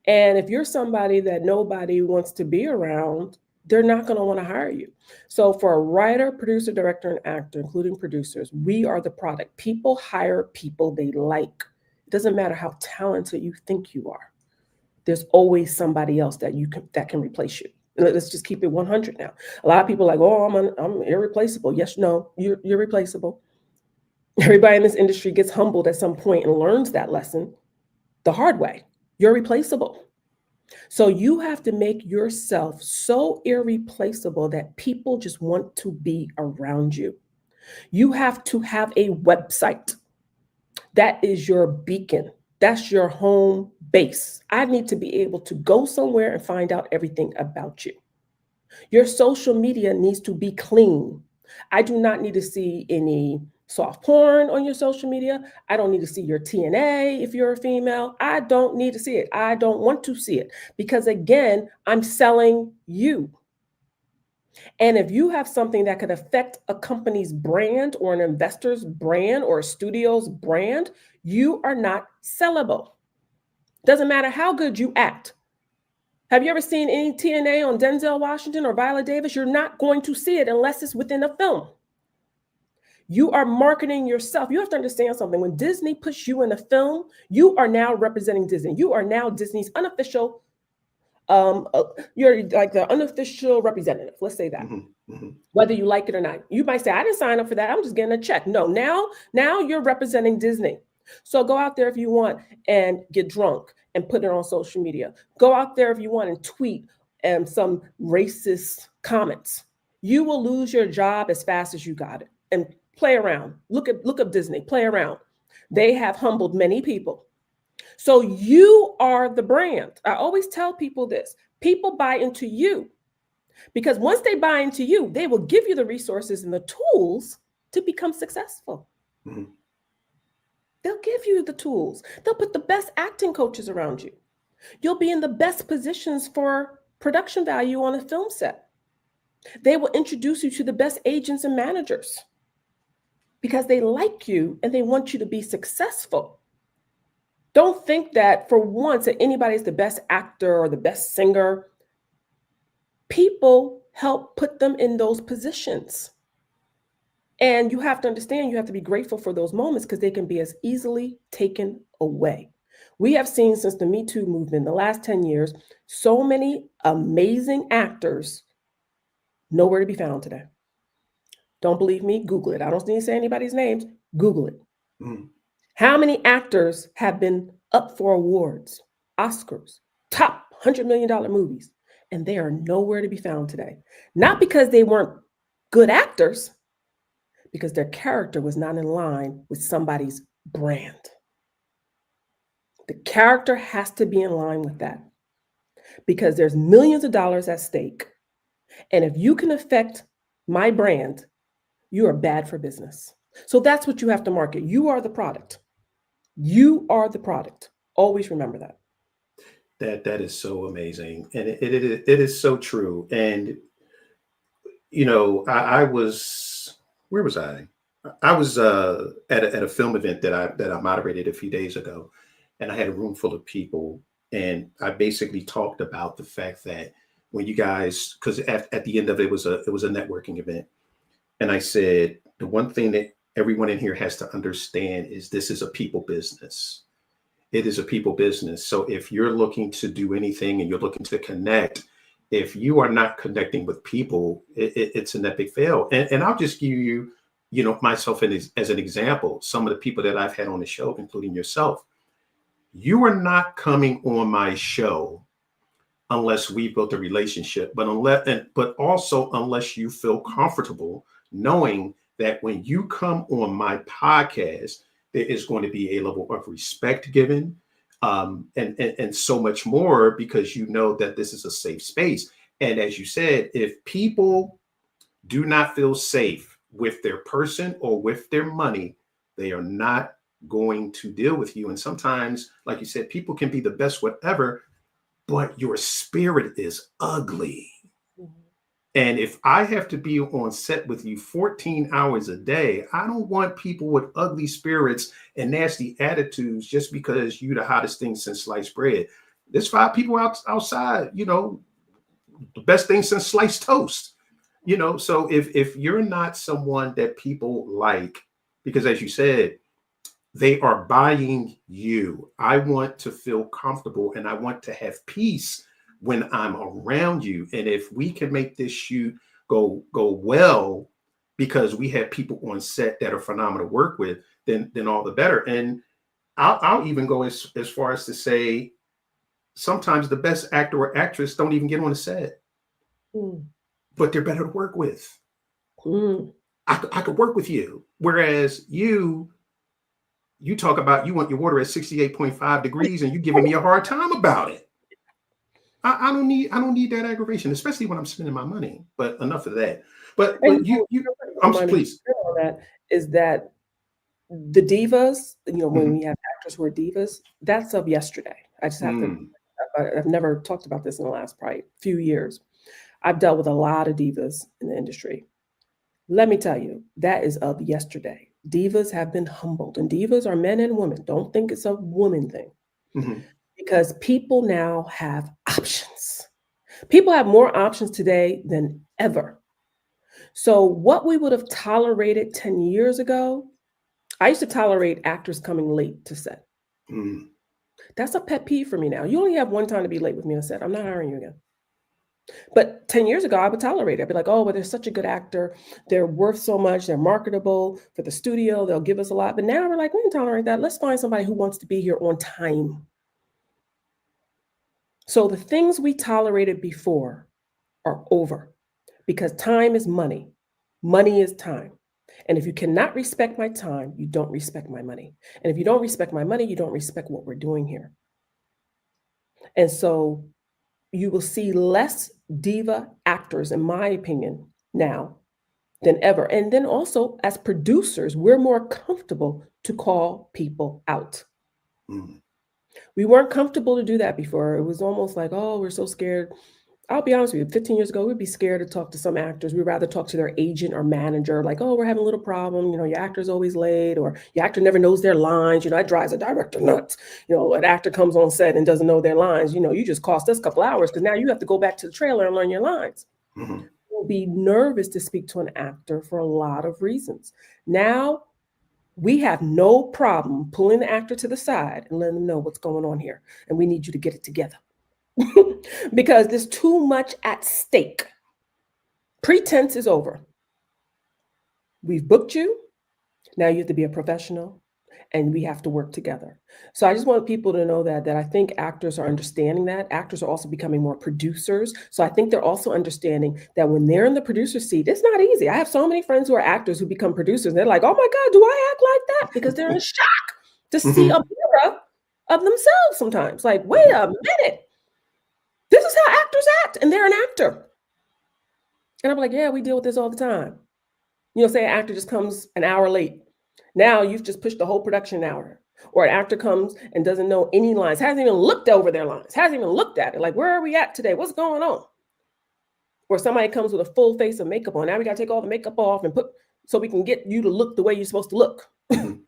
And if you're somebody that nobody wants to be around, they're not going to want to hire you. So for a writer, producer, director, and actor, including producers, we are the product. People hire people they like. It doesn't matter how talented you think you are. There's always somebody else that can replace you. Let's just keep it 100 now. A lot of people are like, oh, I'm irreplaceable. Yes, no, you're replaceable. Everybody in this industry gets humbled at some point and learns that lesson the hard way. You're replaceable. So you have to make yourself so irreplaceable that people just want to be around you. You have to have a website. That is your beacon. That's your home base. I need to be able to go somewhere and find out everything about you. Your social media needs to be clean. I do not need to see any soft porn on your social media. I don't need to see your TNA if you're a female. I don't need to see it. I don't want to see it, because again, I'm selling you. And if you have something that could affect a company's brand or an investor's brand or a studio's brand, you are not sellable. Doesn't matter how good you act. Have you ever seen any TNA on Denzel Washington or Viola Davis? You're not going to see it unless it's within a film. You are marketing yourself. You have to understand something. When Disney puts you in a film, you are now representing Disney. You are now Disney's unofficial, you're like the unofficial representative. Let's say that. Whether you like it or not. You might say, I didn't sign up for that. I'm just getting a check. No, now you're representing Disney. So go out there if you want and get drunk and put it on social media. Go out there if you want and tweet some racist comments. You will lose your job as fast as you got it. And play around. Look up Disney. Play around. They have humbled many people. So you are the brand. I always tell people this. People buy into you, because once they buy into you, they will give you the resources and the tools to become successful. They'll give you the tools. They'll put the best acting coaches around you. You'll be in the best positions for production value on a film set. They will introduce you to the best agents and managers, because they like you and they want you to be successful. Don't think that for once that anybody's the best actor or the best singer. People help put them in those positions. And you have to understand, you have to be grateful for those moments, because they can be as easily taken away. We have seen since the Me Too movement, the last 10 years, so many amazing actors nowhere to be found today. Don't believe me? Google it. I don't need to say anybody's names. Google it. How many actors have been up for awards, Oscars, top $100 million movies, and they are nowhere to be found today? Not because they weren't good actors, because their character was not in line with somebody's brand. The character has to be in line with that because there's millions of dollars at stake. And if you can affect my brand, you are bad for business. So that's what you have to market. You are the product. You are the product. Always remember that. That is so amazing, and it is so true. And I was, where was I? I was at a film event that I moderated a few days ago, and I had a room full of people, and I basically talked about the fact that when you guys, because at the end of it was a networking event, and I said the one thing that everyone in here has to understand is this is a people business. It is a people business. So if you're looking to do anything and you're looking to connect, if you are not connecting with people, it's an epic fail. And I'll just give you, myself as an example. Some of the people that I've had on the show, including yourself, you are not coming on my show unless we built a relationship, but also unless you feel comfortable knowing that when you come on my podcast, there is going to be a level of respect given, and so much more, because you know that this is a safe space. And as you said, if people do not feel safe with their person or with their money, they are not going to deal with you. And sometimes, like you said, people can be the best whatever, but your spirit is ugly. Mhm. And if I have to be on set with you 14 hours a day, I don't want people with ugly spirits and nasty attitudes just because you the hottest thing since sliced bread. There's 5 people outside, the best thing since sliced toast. So if you're not someone that people like, because as you said, they are buying you. I want to feel comfortable and I want to have peace when I'm around you. And if we can make this shoot go well because we have people on set that are phenomenal to work with, then all the better. And I'll even go as far as to say sometimes the best actor or actress don't even get on the set, Mm. but they're better to work with. Mm. I could work with you. Whereas you talk about you want your water at 68.5 degrees and you giving me a hard time about it. I don't need that aggravation, especially when I'm spending my money. But enough of that. But And I'm please. on that is that the divas, when Mhm. we have actors who are divas, that's of yesterday. I just have to, Mm, I've never talked about this in the last probably few years. I've dealt with a lot of divas in the industry. Let me tell you, that is of yesterday. Divas have been humbled, and divas are men and women. Don't think it's a woman thing mhm, because people now have options. People have more options today than ever. So, what we would have tolerated 10 years ago, I used to tolerate actors coming late to set. mm, That's a pet peeve for me now. You only have one time to be late with me on set. I'm not hiring you again. But 10 years ago, I would tolerate it. I'd be like, oh, but they're such a good actor. They're worth so much. They're marketable for the studio. They'll give us a lot. But now we're like, we can tolerate that. Let's find somebody who wants to be here on time. So the things we tolerated before are over because time is money. Money is time. And if you cannot respect my time, you don't respect my money. And if you don't respect my money, you don't respect what we're doing here. And so you will see less diva actors, in my opinion, now than ever. And then also, as producers, we're more comfortable to call people out. mm. We weren't comfortable to do that before. It was almost like, oh, we're so scared. I'll be honest with you, 15 years ago, we'd be scared to talk to some actors. We'd rather talk to their agent or manager, like, oh, we're having a little problem. Your actor's always late, or your actor never knows their lines. That drives a director nuts. An actor comes on set and doesn't know their lines. You just cost us a couple hours because now you have to go back to the trailer and learn your lines. Mhm. You'll be nervous to speak to an actor for a lot of reasons. Now, we have no problem pulling the actor to the side and letting them know what's going on here. And we need you to get it together. Because there's too much at stake. Pretense is over. We've booked you. Now you have to be a professional and we have to work together. So I just want people to know that I think actors are understanding that. Actors are also becoming more producers. So I think they're also understanding that when they're in the producer seat, it's not easy. I have so many friends who are actors who become producers. And they're like, oh my God, do I act like that? Because they're in shock to see a Mhm. mirror of themselves sometimes. Like, wait Mhm. a minute. This is how actors act, and they're an actor. And I'm like, yeah, we deal with this all the time. Say an actor just comes an hour late. Now you've just pushed the whole production hour. Or an actor comes and doesn't know any lines, hasn't even looked over their lines, hasn't even looked at it. Like, where are we at today? What's going on? Or somebody comes with a full face of makeup on. Now we got to take all the makeup off and put so we can get you to look the way you're supposed to look. Mhm.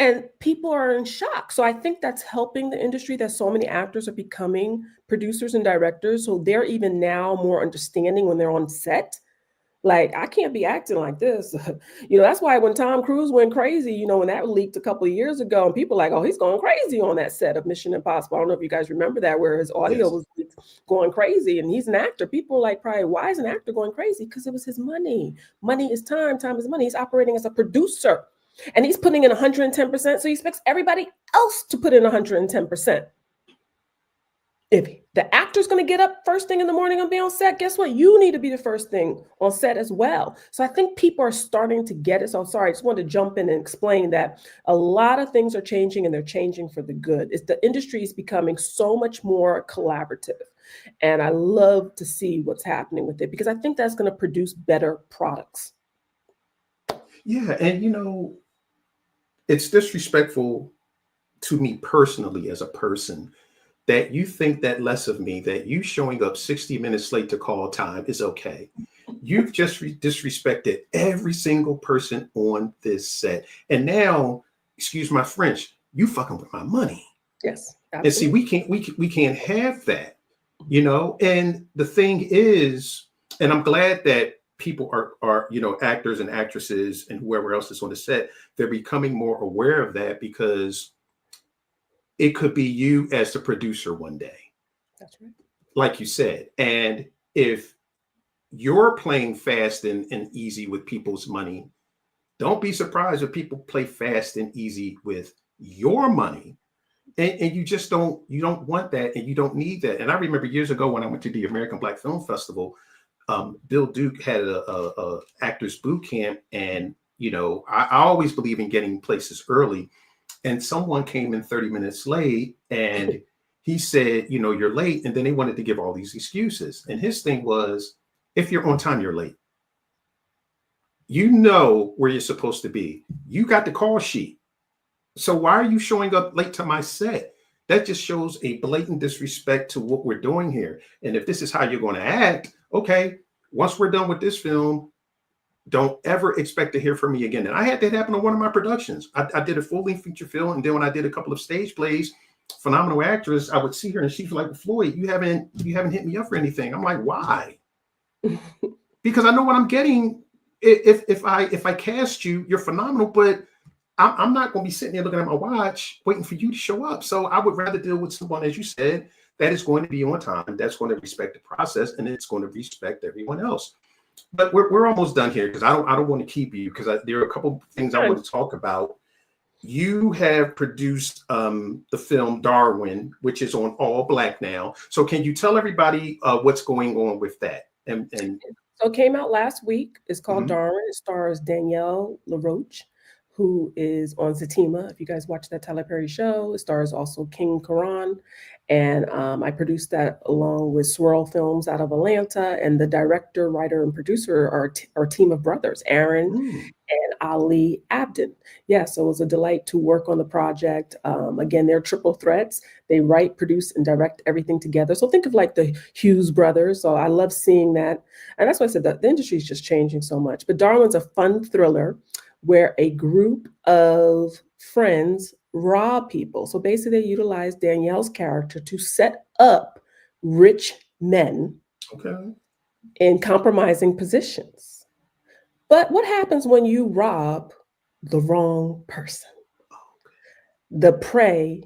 And people are in shock. So I think that's helping the industry that so many actors are becoming producers and directors. So they're even now more understanding when they're on set. Like, I can't be acting like this. That's why when Tom Cruise went crazy, when that leaked a couple of years ago, and people were like, oh, he's going crazy on that set of Mission Impossible. I don't know if you guys remember that, where his audio Yes. was going crazy, and he's an actor. People were like, probably, why is an actor going crazy? Because it was his money. Money is time. Time is money. He's operating as a producer, and he's putting in 110%. So he expects everybody else to put in 110%. If the actor's going to get up first thing in the morning and be on set, guess what? You need to be the first thing on set as well. So I think people are starting to get it. So sorry, I just wanted to jump in and explain that a lot of things are changing, and they're changing for the good. The industry is becoming so much more collaborative. And I love to see what's happening with it, because I think that's going to produce better products. Yeah, and it's disrespectful to me personally as a person that you think that less of me, that you showing up 60 minutes late to call time is okay. You've just disrespected every single person on this set. And now, excuse my French, you fucking with my money. Yes, And see, absolutely. we can't have that. And the thing is, and I'm glad that people are actors and actresses and whoever else is on the set, they're becoming more aware of that, because it could be you as the producer one day, That's right. like you said. And if you're playing fast and easy with people's money, don't be surprised if people play fast and easy with your money. And you don't want that, and you don't need that. And I remember years ago when I went to the American Black Film Festival, Bill Duke had a actors boot camp, and I always believe in getting places early. And someone came in 30 minutes late, and he said, you're late. And then they wanted to give all these excuses. And his thing was, if you're on time, you're late. You know where you're supposed to be. You got the call sheet. So why are you showing up late to my set? That just shows a blatant disrespect to what we're doing here. And if this is how you're going to act, okay, once we're done with this film, don't ever expect to hear from me again. And I had that happen on one of my productions. I did a full-length feature film, and then when I did a couple of stage plays, phenomenal actress, I would see her and she's like, Floyd, you haven't hit me up for anything. I'm like, why? Because I know what I'm getting. If I cast you, you're phenomenal, but I'm not going to be sitting there looking at my watch waiting for you to show up. So I would rather deal with someone, as you said, that is going to be on time, that's going to respect the process, and it's going to respect everyone else. But we're almost done here, because I don't want to keep you, because there are a couple of things I want to talk about. You have produced the film Darwin, which is on All Black now. So can you tell everybody what's going on with that? And So it came out last week. It's called Mhm. Darwin. It stars Danielle LaRoche, who is on Zatima. If you guys watch that Tyler Perry show, it stars also King Karan. And I produced that along with Swirl Films out of Atlanta. And the director, writer, and producer are a team of brothers, Aaron Mm. and Ali Abdin. Yeah, so it was a delight to work on the project. Again, they're triple threats. They write, produce, and direct everything together. So think of like the Hughes brothers. So I love seeing that. And that's why I said that the industry is just changing so much. But Darwin's a fun thriller where a group of friends rob people. So basically, they utilize Danielle's character to set up rich men Okay. in compromising positions. But what happens when you rob the wrong person? The prey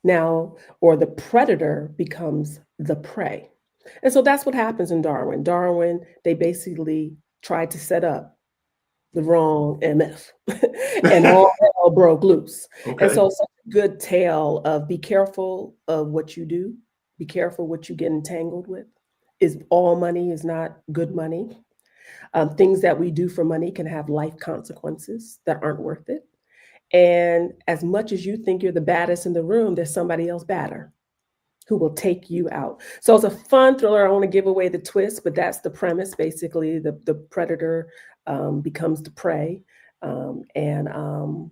now, or the predator becomes the prey. And so that's what happens in Darwin. Darwin, they basically tried to set up the wrong MF, and all hell broke loose. And Okay. so, such a good tale of be careful of what you do, be careful what you get entangled with. Is all money is not good money. Things that we do for money can have life consequences that aren't worth it. And as much as you think you're the baddest in the room, there's somebody else badder who will take you out. So it's a fun thriller. I don't want to give away the twist, but that's the premise. Basically, the predator becomes the prey. And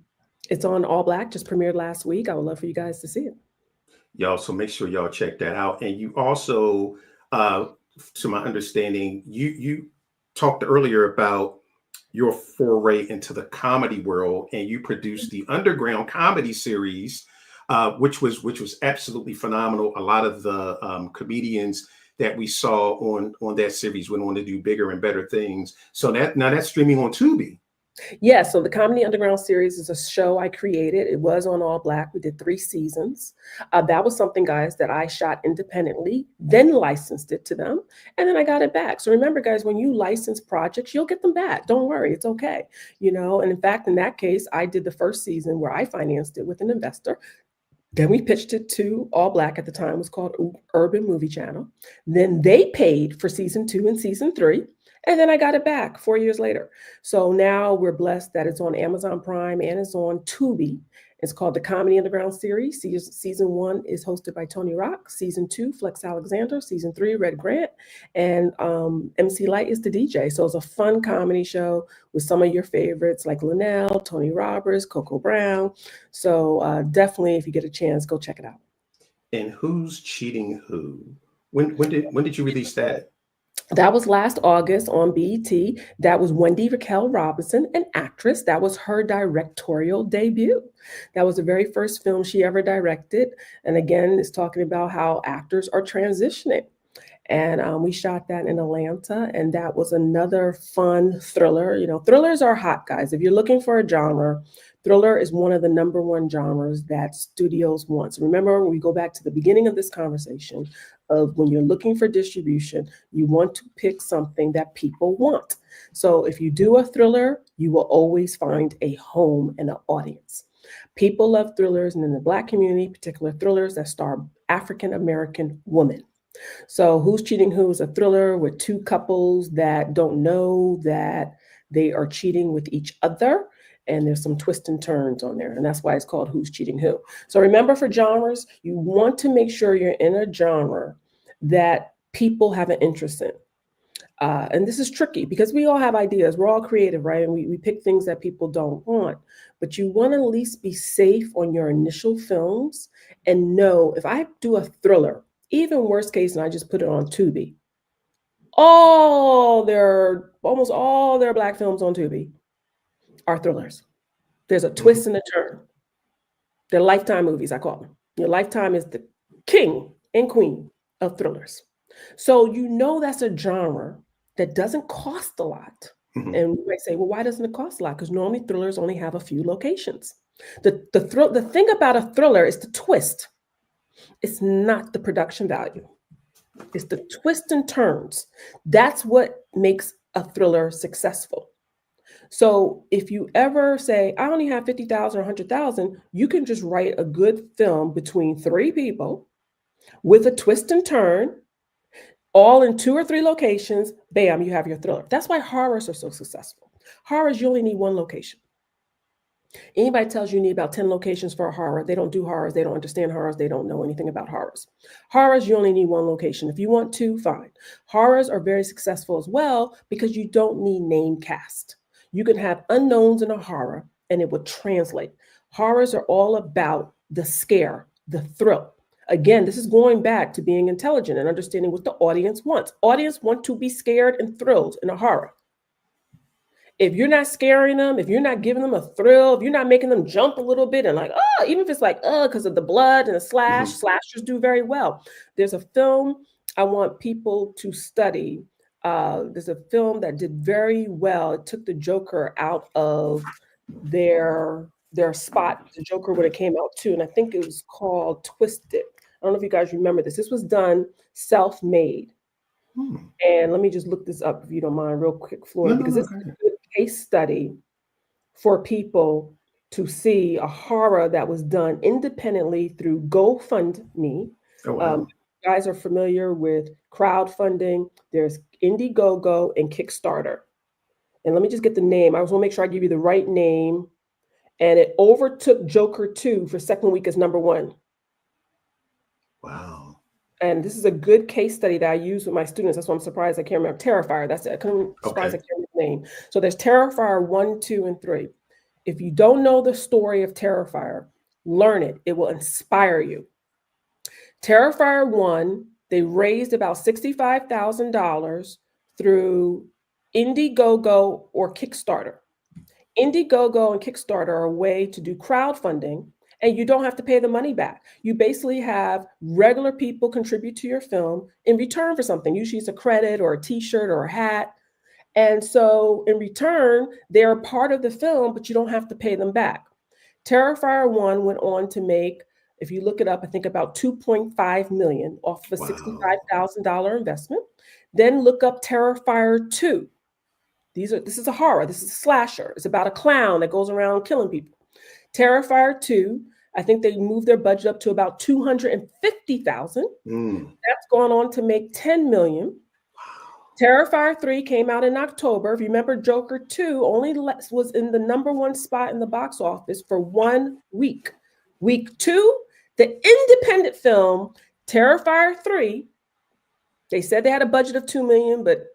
it's on All Black, just premiered last week. I would love for you guys to see it. Y'all, so make sure y'all check that out. And you also, uh, to my understanding, you talked earlier about your foray into the comedy world, and you produced the Underground comedy series, which was absolutely phenomenal. A lot of the comedians that we saw on that series went on to do bigger and better things. So that's streaming on Tubi. Yeah, so the Comedy Underground series is a show I created. It was on All Black. We did 3 seasons. That was something, guys, that I shot independently, then licensed it to them, and then I got it back. So remember, guys, when you license projects, you'll get them back. Don't worry, it's okay. And in fact, in that case, I did the first season where I financed it with an investor. Then we pitched it to All Black at the time. It was called Urban Movie Channel. Then they paid for season 2 and season 3. And then I got it back 4 years later. So now we're blessed that it's on Amazon Prime and it's on Tubi. It's called the Comedy Underground series. Season 1 is hosted by Tony Rock. Season 2, Flex Alexander. Season 3, Red Grant. And MC Light is the DJ. So it's a fun comedy show with some of your favorites like Linnell, Tony Roberts, Coco Brown. So definitely, if you get a chance, go check it out. And Who's Cheating Who? When did you release that? That was last August on BET. That was Wendy Raquel Robinson, an actress. That was her directorial debut. That was the very first film she ever directed. And again, it's talking about how actors are transitioning. And we shot that in Atlanta, and that was another fun thriller. Thrillers are hot, guys. If you're looking for a genre, thriller is one of the number one genres that studios want. So remember, when we go back to the beginning of this conversation of when you're looking for distribution, you want to pick something that people want. So if you do a thriller, you will always find a home and an audience. People love thrillers, and in the Black community, particular thrillers that star African-American women. So Who's Cheating Who is a thriller with 2 couples that don't know that they are cheating with each other. And there's some twists and turns on there. And that's why it's called Who's Cheating Who. So remember, for genres, you want to make sure you're in a genre that people have an interest in. And this is tricky because we all have ideas. We're all creative, right? And we pick things that people don't want. But you want to at least be safe on your initial films and know, if I do a thriller, even worst case, and I just put it on Tubi, almost all their Black films on Tubi are thrillers. There's a twist and a turn. They're Lifetime movies, I call them. Your Lifetime is the king and queen of thrillers. So that's a genre that doesn't cost a lot. Mhm. And you might say, well, why doesn't it cost a lot? Because normally thrillers only have a few locations. The thing about a thriller is the twist. It's not the production value. It's the twists and turns. That's what makes a thriller successful. So if you ever say, I only have 50,000 or 100,000, you can just write a good film between 3 people with a twist and turn, all in 2 or 3 locations. Bam, you have your thriller. That's why horrors are so successful. Horrors, you only need 1 location. Anybody tells you need about 10 locations for a horror, they don't do horrors, they don't understand horrors, they don't know anything about horrors. Horrors, you only need 1 location. If you want 2, fine. Horrors are very successful as well because you don't need name cast. You can have unknowns in a horror and it will translate. Horrors are all about the scare, the thrill. Again, this is going back to being intelligent and understanding what the audience wants. Audience want to be scared and thrilled in a horror. If you're not scaring them, if you're not giving them a thrill, if you're not making them jump a little bit and like, oh, even if it's like, because of the blood and the slashers do very well. There's a film I want people to study. There's a film that did very well. It took the Joker out of their spot, the Joker, when it came out too. And I think it was called Twisted. I don't know if you guys remember this. This was done self-made. And let me just look this up if you don't mind real quick, Floyd, because case study for people to see a horror that was done independently through GoFundMe. Oh, Um, wow. you guys are familiar with crowdfunding. There's Indiegogo and Kickstarter. And let me just get the name. I just want to make sure I give you the right name. And it overtook Joker 2 for second week as #1. Wow. And this is a good case study that I use with my students. That's why I'm surprised I can't remember. Terrifier. That's it. I'm surprised I Okay. can't remember the name. So there's Terrifier 1, 2, and 3. If you don't know the story of Terrifier, learn it. It will inspire you. Terrifier 1, they raised about $65,000 through Indiegogo or Kickstarter. Indiegogo and Kickstarter are a way to do crowdfunding, and you don't have to pay the money back. You basically have regular people contribute to your film in return for something. Usually it's a credit or a t-shirt or a hat. And so in return, they're part of the film, but you don't have to pay them back. Terrifier 1 went on to make, if you look it up, I think about 2.5 million off of a Wow. $65,000 investment. Then look up Terrifier 2. This is a horror. This is a slasher. It's about a clown that goes around killing people. Terrifier 2, I think they moved their budget up to about 250,000. That's gone on to make 10 million. Terrifier 3 came out in October. If you remember, Joker 2 only was in the #1 spot in the box office for 1 week. Week 2, the independent film Terrifier 3, they said they had a budget of 2 million, but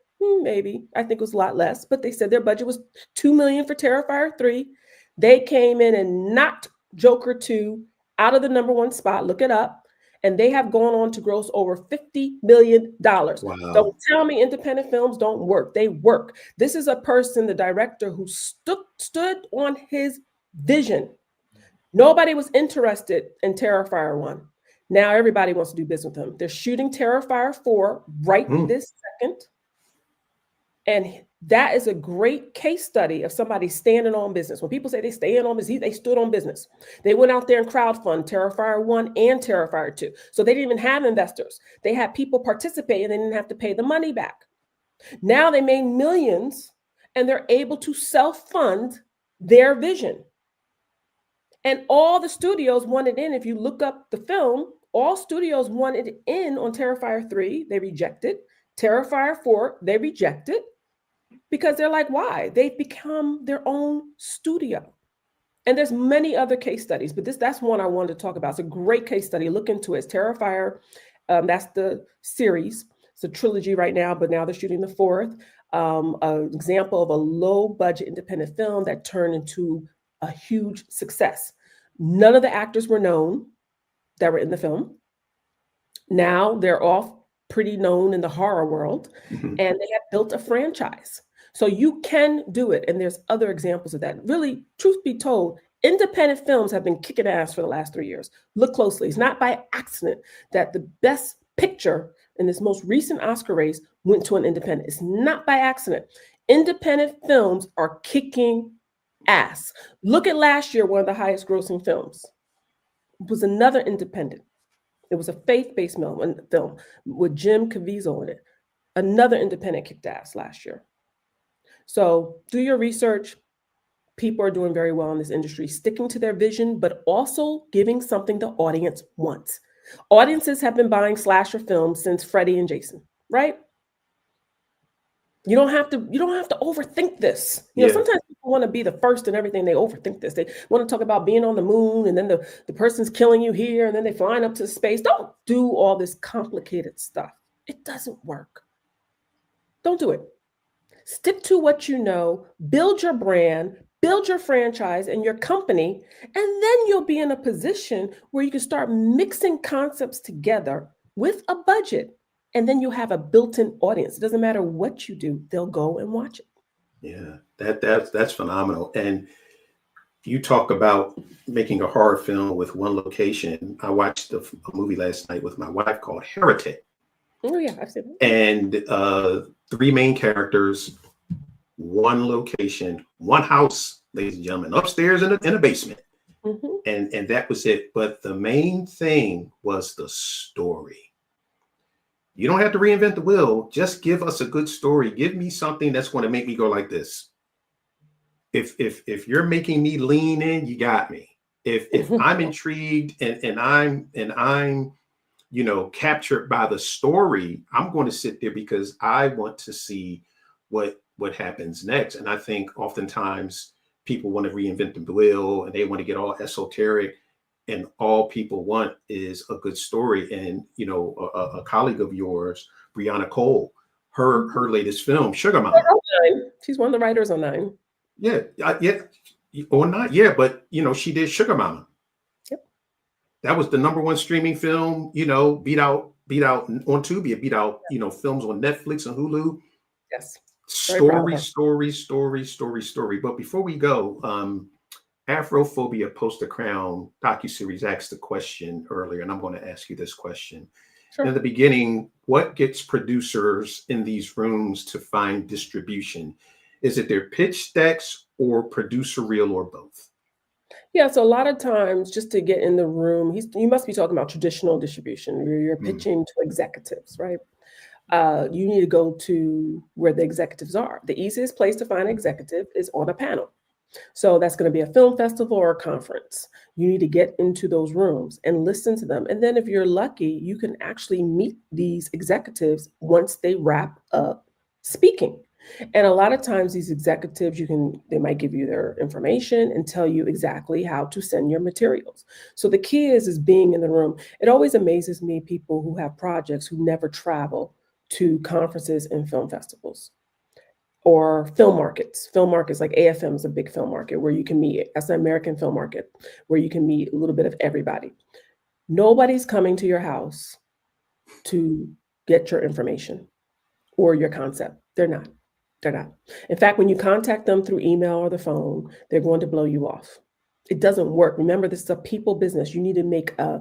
maybe I think it was a lot less, but they said their budget was 2 million for Terrifier 3. They came in and knocked Joker 2 out of the #1 spot. Look it up. And they have gone on to gross over $50 million. Wow. Don't tell me independent films don't work. They work. This is a person, the director, who stood on his vision. Nobody was interested in Terrifier 1. Now everybody wants to do business with him. They're shooting Terrifier 4 right this second. And that is a great case study of somebody standing on business. When people say they stand on business, they stood on business. They went out there and crowdfund Terrifier 1 and Terrifier 2. So they didn't even have investors. They had people participate and they didn't have to pay the money back. Now they made millions and they're able to self-fund their vision. And all the studios wanted in. If you look up the film, all studios wanted in on Terrifier 3. They rejected. Terrifier 4, they rejected. Because they're like, why? They've become their own studio. And there's many other case studies, but that's one I wanted to talk about. It's a great case study. Look into it. It's Terrifier. That's the series. It's a trilogy right now, but now they're shooting the 4th. An example of a low-budget independent film that turned into a huge success. None of the actors were known that were in the film. Now they're all pretty known in the horror world, and they have built a franchise. So you can do it. And there's other examples of that. Really, truth be told, independent films have been kicking ass for the last 3 years. Look closely. It's not by accident that the best picture in this most recent Oscar race went to an independent. It's not by accident. Independent films are kicking ass. Look at last year, one of the highest grossing films. It was another independent. It was a faith-based film with Jim Caviezel in it. Another independent kicked ass last year. So do your research. People are doing very well in this industry, sticking to their vision, but also giving something the audience wants. Audiences have been buying slasher films since Freddy and Jason, right? You don't have to overthink this. You know, sometimes people want to be the first in everything. They overthink this. They want to talk about being on the moon, and then the person's killing you here, and then they flying up to space. Don't do all this complicated stuff. It doesn't work. Don't do it. Stick to what you know, build your brand, build your franchise and your company, and then you'll be in a position where you can start mixing concepts together with a budget. And then you have a built-in audience. It doesn't matter what you do, they'll go and watch it. Yeah, that's phenomenal. And you talk about making a horror film with one location. I watched a movie last night with my wife called Heretic. Oh yeah, I've seen it. And 3 main characters, one location, one house, ladies and gentlemen, upstairs in a basement. And that was it. But the main thing was the story. You don't have to reinvent the wheel. Just give us a good story. Give me something that's going to make me go like this. if you're making me lean in, you got me. If I'm intrigued and I'm captured by the story, I'm going to sit there because I want to see what happens next. And I think oftentimes people want to reinvent the wheel and they want to get all esoteric, and all people want is a good story. And a colleague of yours, Brianna Cole, her latest film, Sugar Mama. She's one of the writers on Nine. Yeah, yeah, or not, yeah, but she did Sugar Mama. Yep. That was the number one streaming film. Beat out on Tubi. It beat out films on Netflix and Hulu. Yes. Story. But before we go, Afrophobia Post the Crown docuseries asked the question earlier, and I'm going to ask you this question. Sure. In the beginning, what gets producers in these rooms to find distribution? Is it their pitch decks or producer reel or both? Yeah, so a lot of times just to get in the room, you must be talking about traditional distribution where you're pitching to executives, right? You need to go to where the executives are. The easiest place to find an executive is on a panel. So that's going to be a film festival or a conference. You need to get into those rooms and listen to them. And then if you're lucky, you can actually meet these executives once they wrap up speaking. And a lot of times these executives, they might give you their information and tell you exactly how to send your materials. So the key is being in the room. It always amazes me, people who have projects who never travel to conferences and film festivals. Or film markets like AFM is a big film market where you can meet. That's an American film market where you can meet a little bit of everybody. Nobody's coming to your house to get your information or your concept. They're not. In fact, when you contact them through email or the phone, they're going to blow you off. It doesn't work. Remember, this is a people business. You need to make a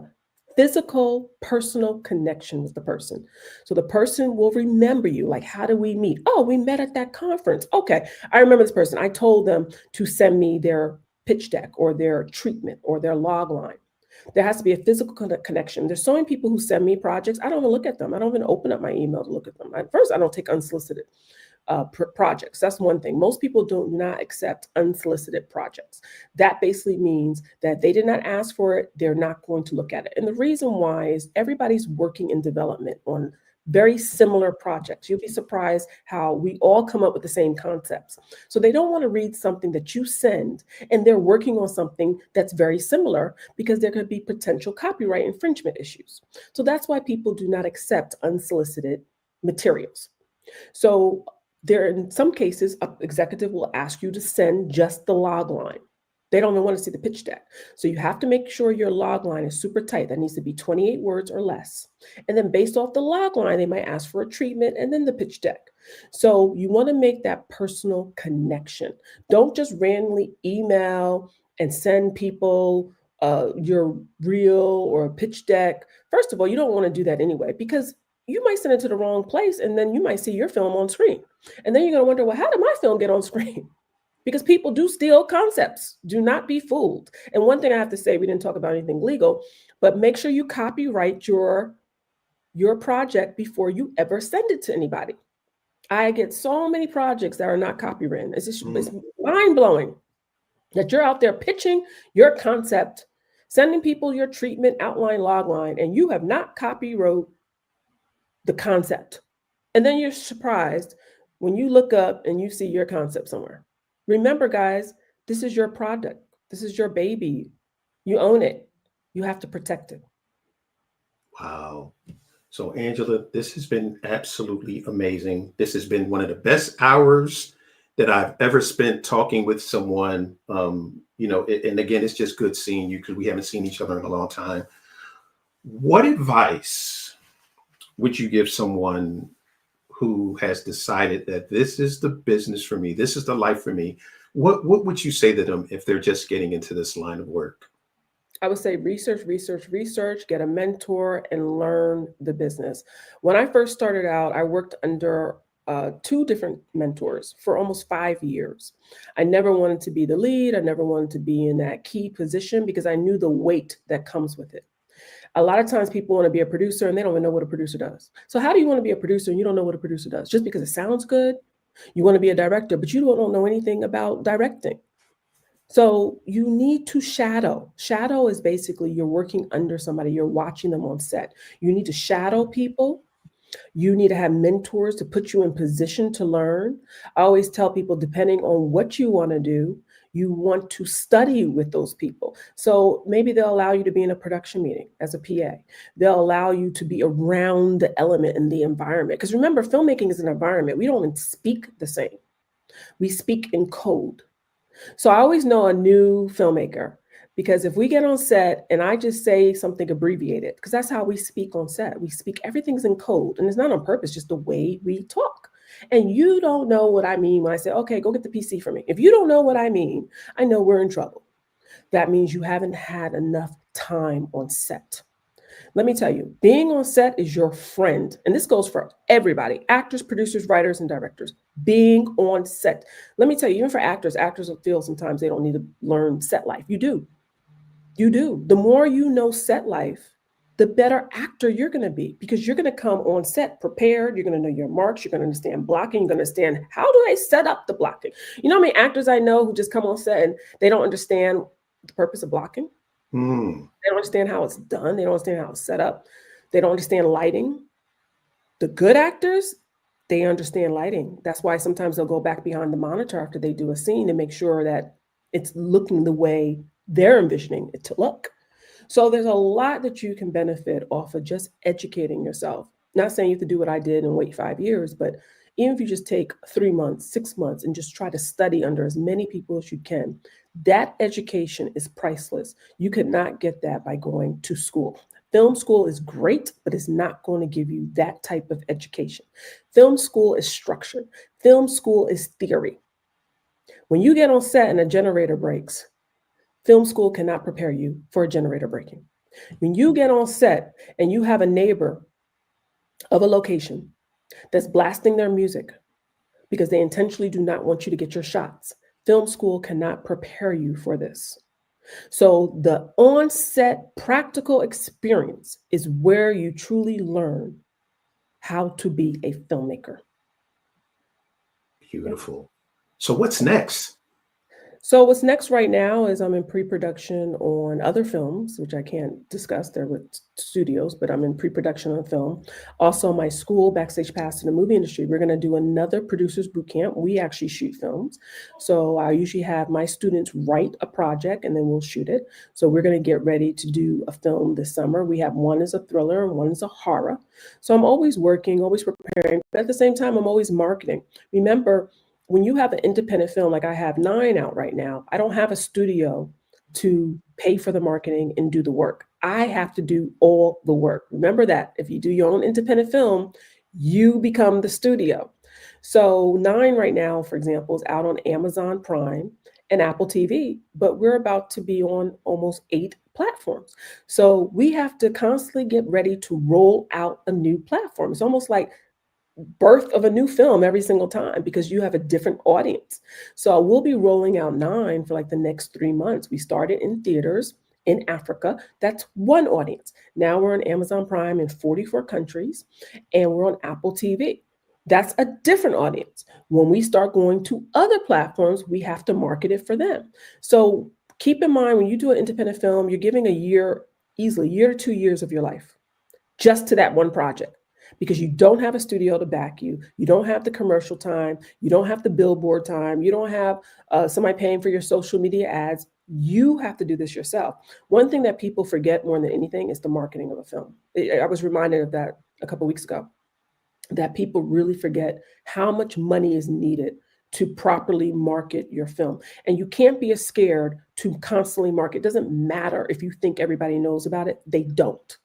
physical, personal connection with the person. So the person will remember you. Like, how do we meet? Oh, we met at that conference. Okay, I remember this person. I told them to send me their pitch deck or their treatment or their log line. There has to be a physical connection. There's so many people who send me projects. I don't even look at them. I don't even open up my email to look at them. First, I don't take unsolicited projects. That's one thing. Most people do not accept unsolicited projects. That basically means that they did not ask for it. They're not going to look at it. And the reason why is everybody's working in development on very similar projects. You'll be surprised how we all come up with the same concepts. So they don't want to read something that you send and they're working on something that's very similar because there could be potential copyright infringement issues. So that's why people do not accept unsolicited materials. So there, in some cases, an executive will ask you to send just the log line. They don't even want to see the pitch deck. So you have to make sure your log line is super tight. That needs to be 28 words or less. And then based off the log line, they might ask for a treatment and then the pitch deck. So you want to make that personal connection. Don't just randomly email and send people your reel or a pitch deck. First of all, you don't want to do that anyway, because you might send it to the wrong place and then you might see your film on screen. And then you're going to wonder, well, how did my film get on screen? Because people do steal concepts. Do not be fooled. And one thing I have to say, we didn't talk about anything legal, but make sure you copyright your project before you ever send it to anybody. I get so many projects that are not copywritten. It's mind-blowing that you're out there pitching your concept, sending people your treatment, outline, log line, and you have not copywrote the concept. And then you're surprised when you look up and you see your concept somewhere. Remember, guys, this is your product. This is your baby. You own it. You have to protect it. Wow. So, Angela, this has been absolutely amazing. This has been one of the best hours that I've ever spent talking with someone. And again, it's just good seeing you because we haven't seen each other in a long time. What advice would you give someone who has decided that this is the business for me, this is the life for me? What would you say to them if they're just getting into this line of work? I would say research, get a mentor and learn the business. When I first started out, I worked under 2 different mentors for almost 5 years. I never wanted to be the lead. I never wanted to be in that key position because I knew the weight that comes with it. A lot of times people want to be a producer and they don't even know what a producer does. So how do you want to be a producer and you don't know what a producer does? Just because it sounds good? You want to be a director, but you don't know anything about directing. So you need to shadow. Shadow is basically you're working under somebody, you're watching them on set. You need to shadow people. You need to have mentors to put you in position to learn. I always tell people, depending on what you want to do, you want to study with those people. So maybe they'll allow you to be in a production meeting as a PA. They'll allow you to be around the element in the environment. Because remember, filmmaking is an environment. We don't even speak the same. We speak in code. So I always know a new filmmaker because if we get on set and I just say something abbreviated, because that's how we speak on set, we speak, everything's in code and it's not on purpose, just the way we talk. And you don't know what I mean when I say, okay, go get the PC for me. If you don't know what I mean, I know we're in trouble. That means you haven't had enough time on set. Let me tell you, being on set is your friend. And this goes for everybody, actors, producers, writers, and directors. Being on set. Let me tell you, even for actors, actors feel sometimes they don't need to learn set life. You do. You do. The more you know set life, the better actor you're going to be because you're going to come on set prepared. You're going to know your marks. You're going to understand blocking. You're going to understand how do they set up the blocking. You know how many actors I know who just come on set and they don't understand the purpose of blocking? They don't understand how it's done. They don't understand how it's set up. They don't understand lighting. The good actors, they understand lighting. That's why sometimes they'll go back behind the monitor after they do a scene to make sure that it's looking the way they're envisioning it to look. So there's a lot that you can benefit off of just educating yourself. Not saying you have to do what I did and wait 5 years, but even if you just take 3 months, 6 months, and just try to study under as many people as you can, that education is priceless. You could not get that by going to school. Film school is great, but it's not going to give you that type of education. Film school is structured. Film school is theory. When you get on set and a generator breaks, film school cannot prepare you for a generator breaking. When you get on set and you have a neighbor of a location that's blasting their music because they intentionally do not want you to get your shots, film school cannot prepare you for this. So the on-set practical experience is where you truly learn how to be a filmmaker. Beautiful. So what's next? So what's next right now is I'm in pre-production on other films, which I can't discuss. They're with studios, but I'm in pre-production on film. Also, my school, Backstage Pass to the movie industry, we're going to do another producers boot camp. We actually shoot films. So I usually have my students write a project and then we'll shoot it. So we're going to get ready to do a film this summer. We have one is a thriller and one is a horror. So I'm always working, always preparing, but at the same time, I'm always marketing. Remember, when you have an independent film, like I have 9 out right now, I don't have a studio to pay for the marketing and do the work. I have to do all the work. Remember that if you do your own independent film, you become the studio. So 9 right now, for example, is out on Amazon Prime and Apple TV, but we're about to be on almost 8 platforms. So we have to constantly get ready to roll out a new platform. It's almost like birth of a new film every single time because you have a different audience. So we'll be rolling out 9 for like the next 3 months. We started in theaters in Africa. That's one audience. Now we're on Amazon Prime in 44 countries and we're on Apple TV. That's a different audience. When we start going to other platforms, we have to market it for them. So keep in mind, when you do an independent film, you're giving a year, easily 1 to 2 years of your life just to that one project. Because you don't have a studio to back you. You don't have the commercial time. You don't have the billboard time. You don't have somebody paying for your social media ads. You have to do this yourself. One thing that people forget more than anything is the marketing of a film. I was reminded of that a couple of weeks ago, that people really forget how much money is needed to properly market your film. And you can't be scared to constantly market. It doesn't matter if you think everybody knows about it. They don't.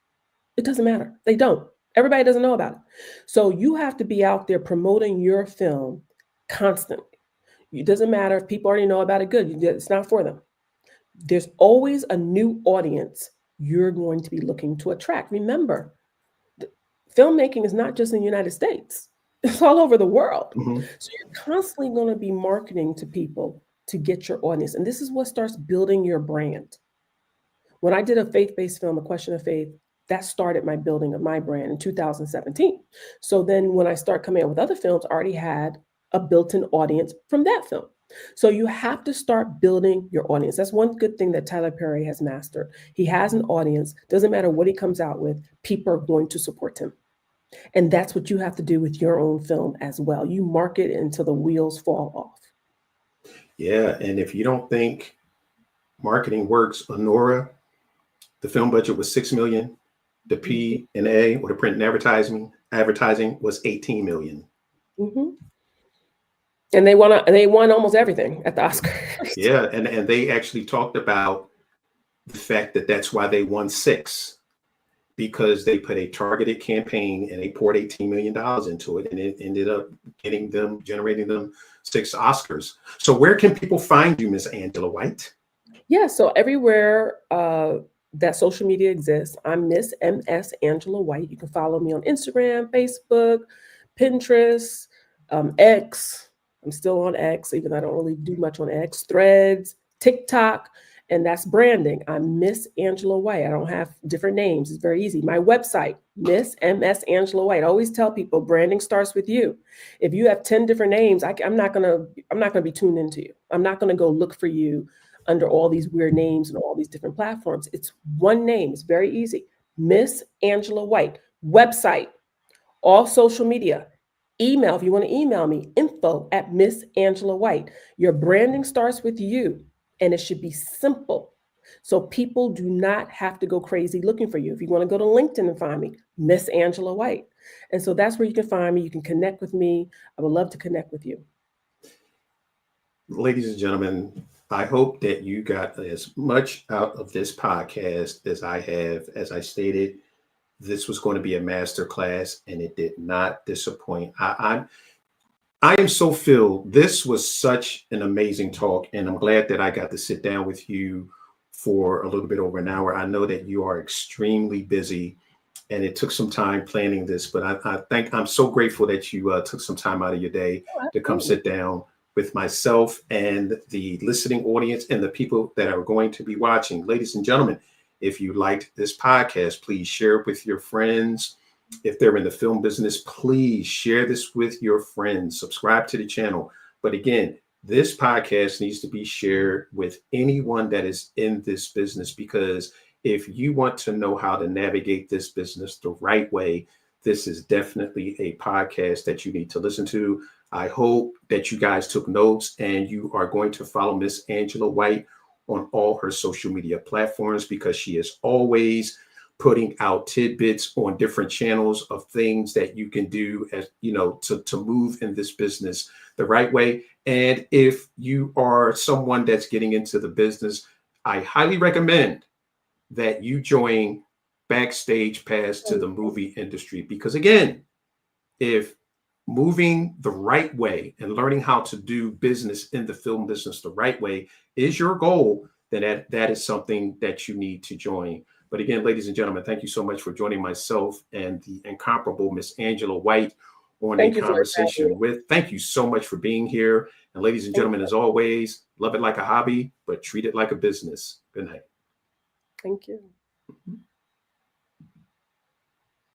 It doesn't matter. They don't. Everybody doesn't know about it. So you have to be out there promoting your film constantly. It doesn't matter if people already know about it, good. It's not for them. There's always a new audience you're going to be looking to attract. Remember, filmmaking is not just in the United States. It's all over the world. So you're constantly going to be marketing to people to get your audience. And this is what starts building your brand. When I did a faith-based film, A Question of Faith, that started my building of my brand in 2017. So then when I start coming out with other films, I already had a built-in audience from that film. So you have to start building your audience. That's one good thing that Tyler Perry has mastered. He has an audience. Doesn't matter what he comes out with, people are going to support him. And that's what you have to do with your own film as well. You market until the wheels fall off. Yeah. And if you don't think marketing works, Honora, the film budget was 6 million. The P&A, or the print and advertising was 18 million. Mm-hmm. And they won almost everything at the Oscars. Yeah, and they actually talked about the fact that that's why they won 6, because they put a targeted campaign and they poured $18 million into it, and it ended up generating them 6 Oscars. So where can people find you, Miss Angela White? Yeah, so everywhere that social media exists, I'm Miss MS Angela White. You can follow me on Instagram, Facebook, Pinterest, X. I'm still on X, even though I don't really do much on X. Threads, TikTok, and that's branding. I'm Miss Angela White. I don't have different names. It's very easy. My website, Miss MS Angela White. I always tell people branding starts with you. If you have 10 different names, I'm not gonna be tuned into you. I'm not gonna go look for you under all these weird names and all these different platforms. It's one name. It's very easy. Miss Angela White. Website, all social media. Email, if you want to email me, info@Miss Angela White. Your branding starts with you, and it should be simple. So people do not have to go crazy looking for you. If you want to go to LinkedIn and find me, Miss Angela White. And so that's where you can find me. You can connect with me. I would love to connect with you. Ladies and gentlemen, I hope that you got as much out of this podcast as I have. As I stated, this was going to be a master class, and it did not disappoint. I am so filled. This was such an amazing talk, and I'm glad that I got to sit down with you for a little bit over an hour. I know that you are extremely busy, and it took some time planning this, but I'm so grateful that you took some time out of your day to come sit down with myself and the listening audience and the people that are going to be watching. Ladies and gentlemen, if you liked this podcast, please share it with your friends. If they're in the film business, please share this with your friends. Subscribe to the channel. But again, this podcast needs to be shared with anyone that is in this business, because if you want to know how to navigate this business the right way, this is definitely a podcast that you need to listen to. I hope that you guys took notes and you are going to follow Miss Angela White on all her social media platforms, because she is always putting out tidbits on different channels of things that you can do, as you know, to move in this business the right way. And if you are someone that's getting into the business, I highly recommend that you join Backstage Pass to the movie industry, because again, if moving the right way and learning how to do business in the film business the right way is your goal, then that is something that you need to join. But again, ladies and gentlemen, thank you so much for joining myself and the incomparable Miss Angela White on a conversation with. Thank you so much for being here. And ladies and gentlemen, as always, love it like a hobby, but treat it like a business. Good night. Thank you.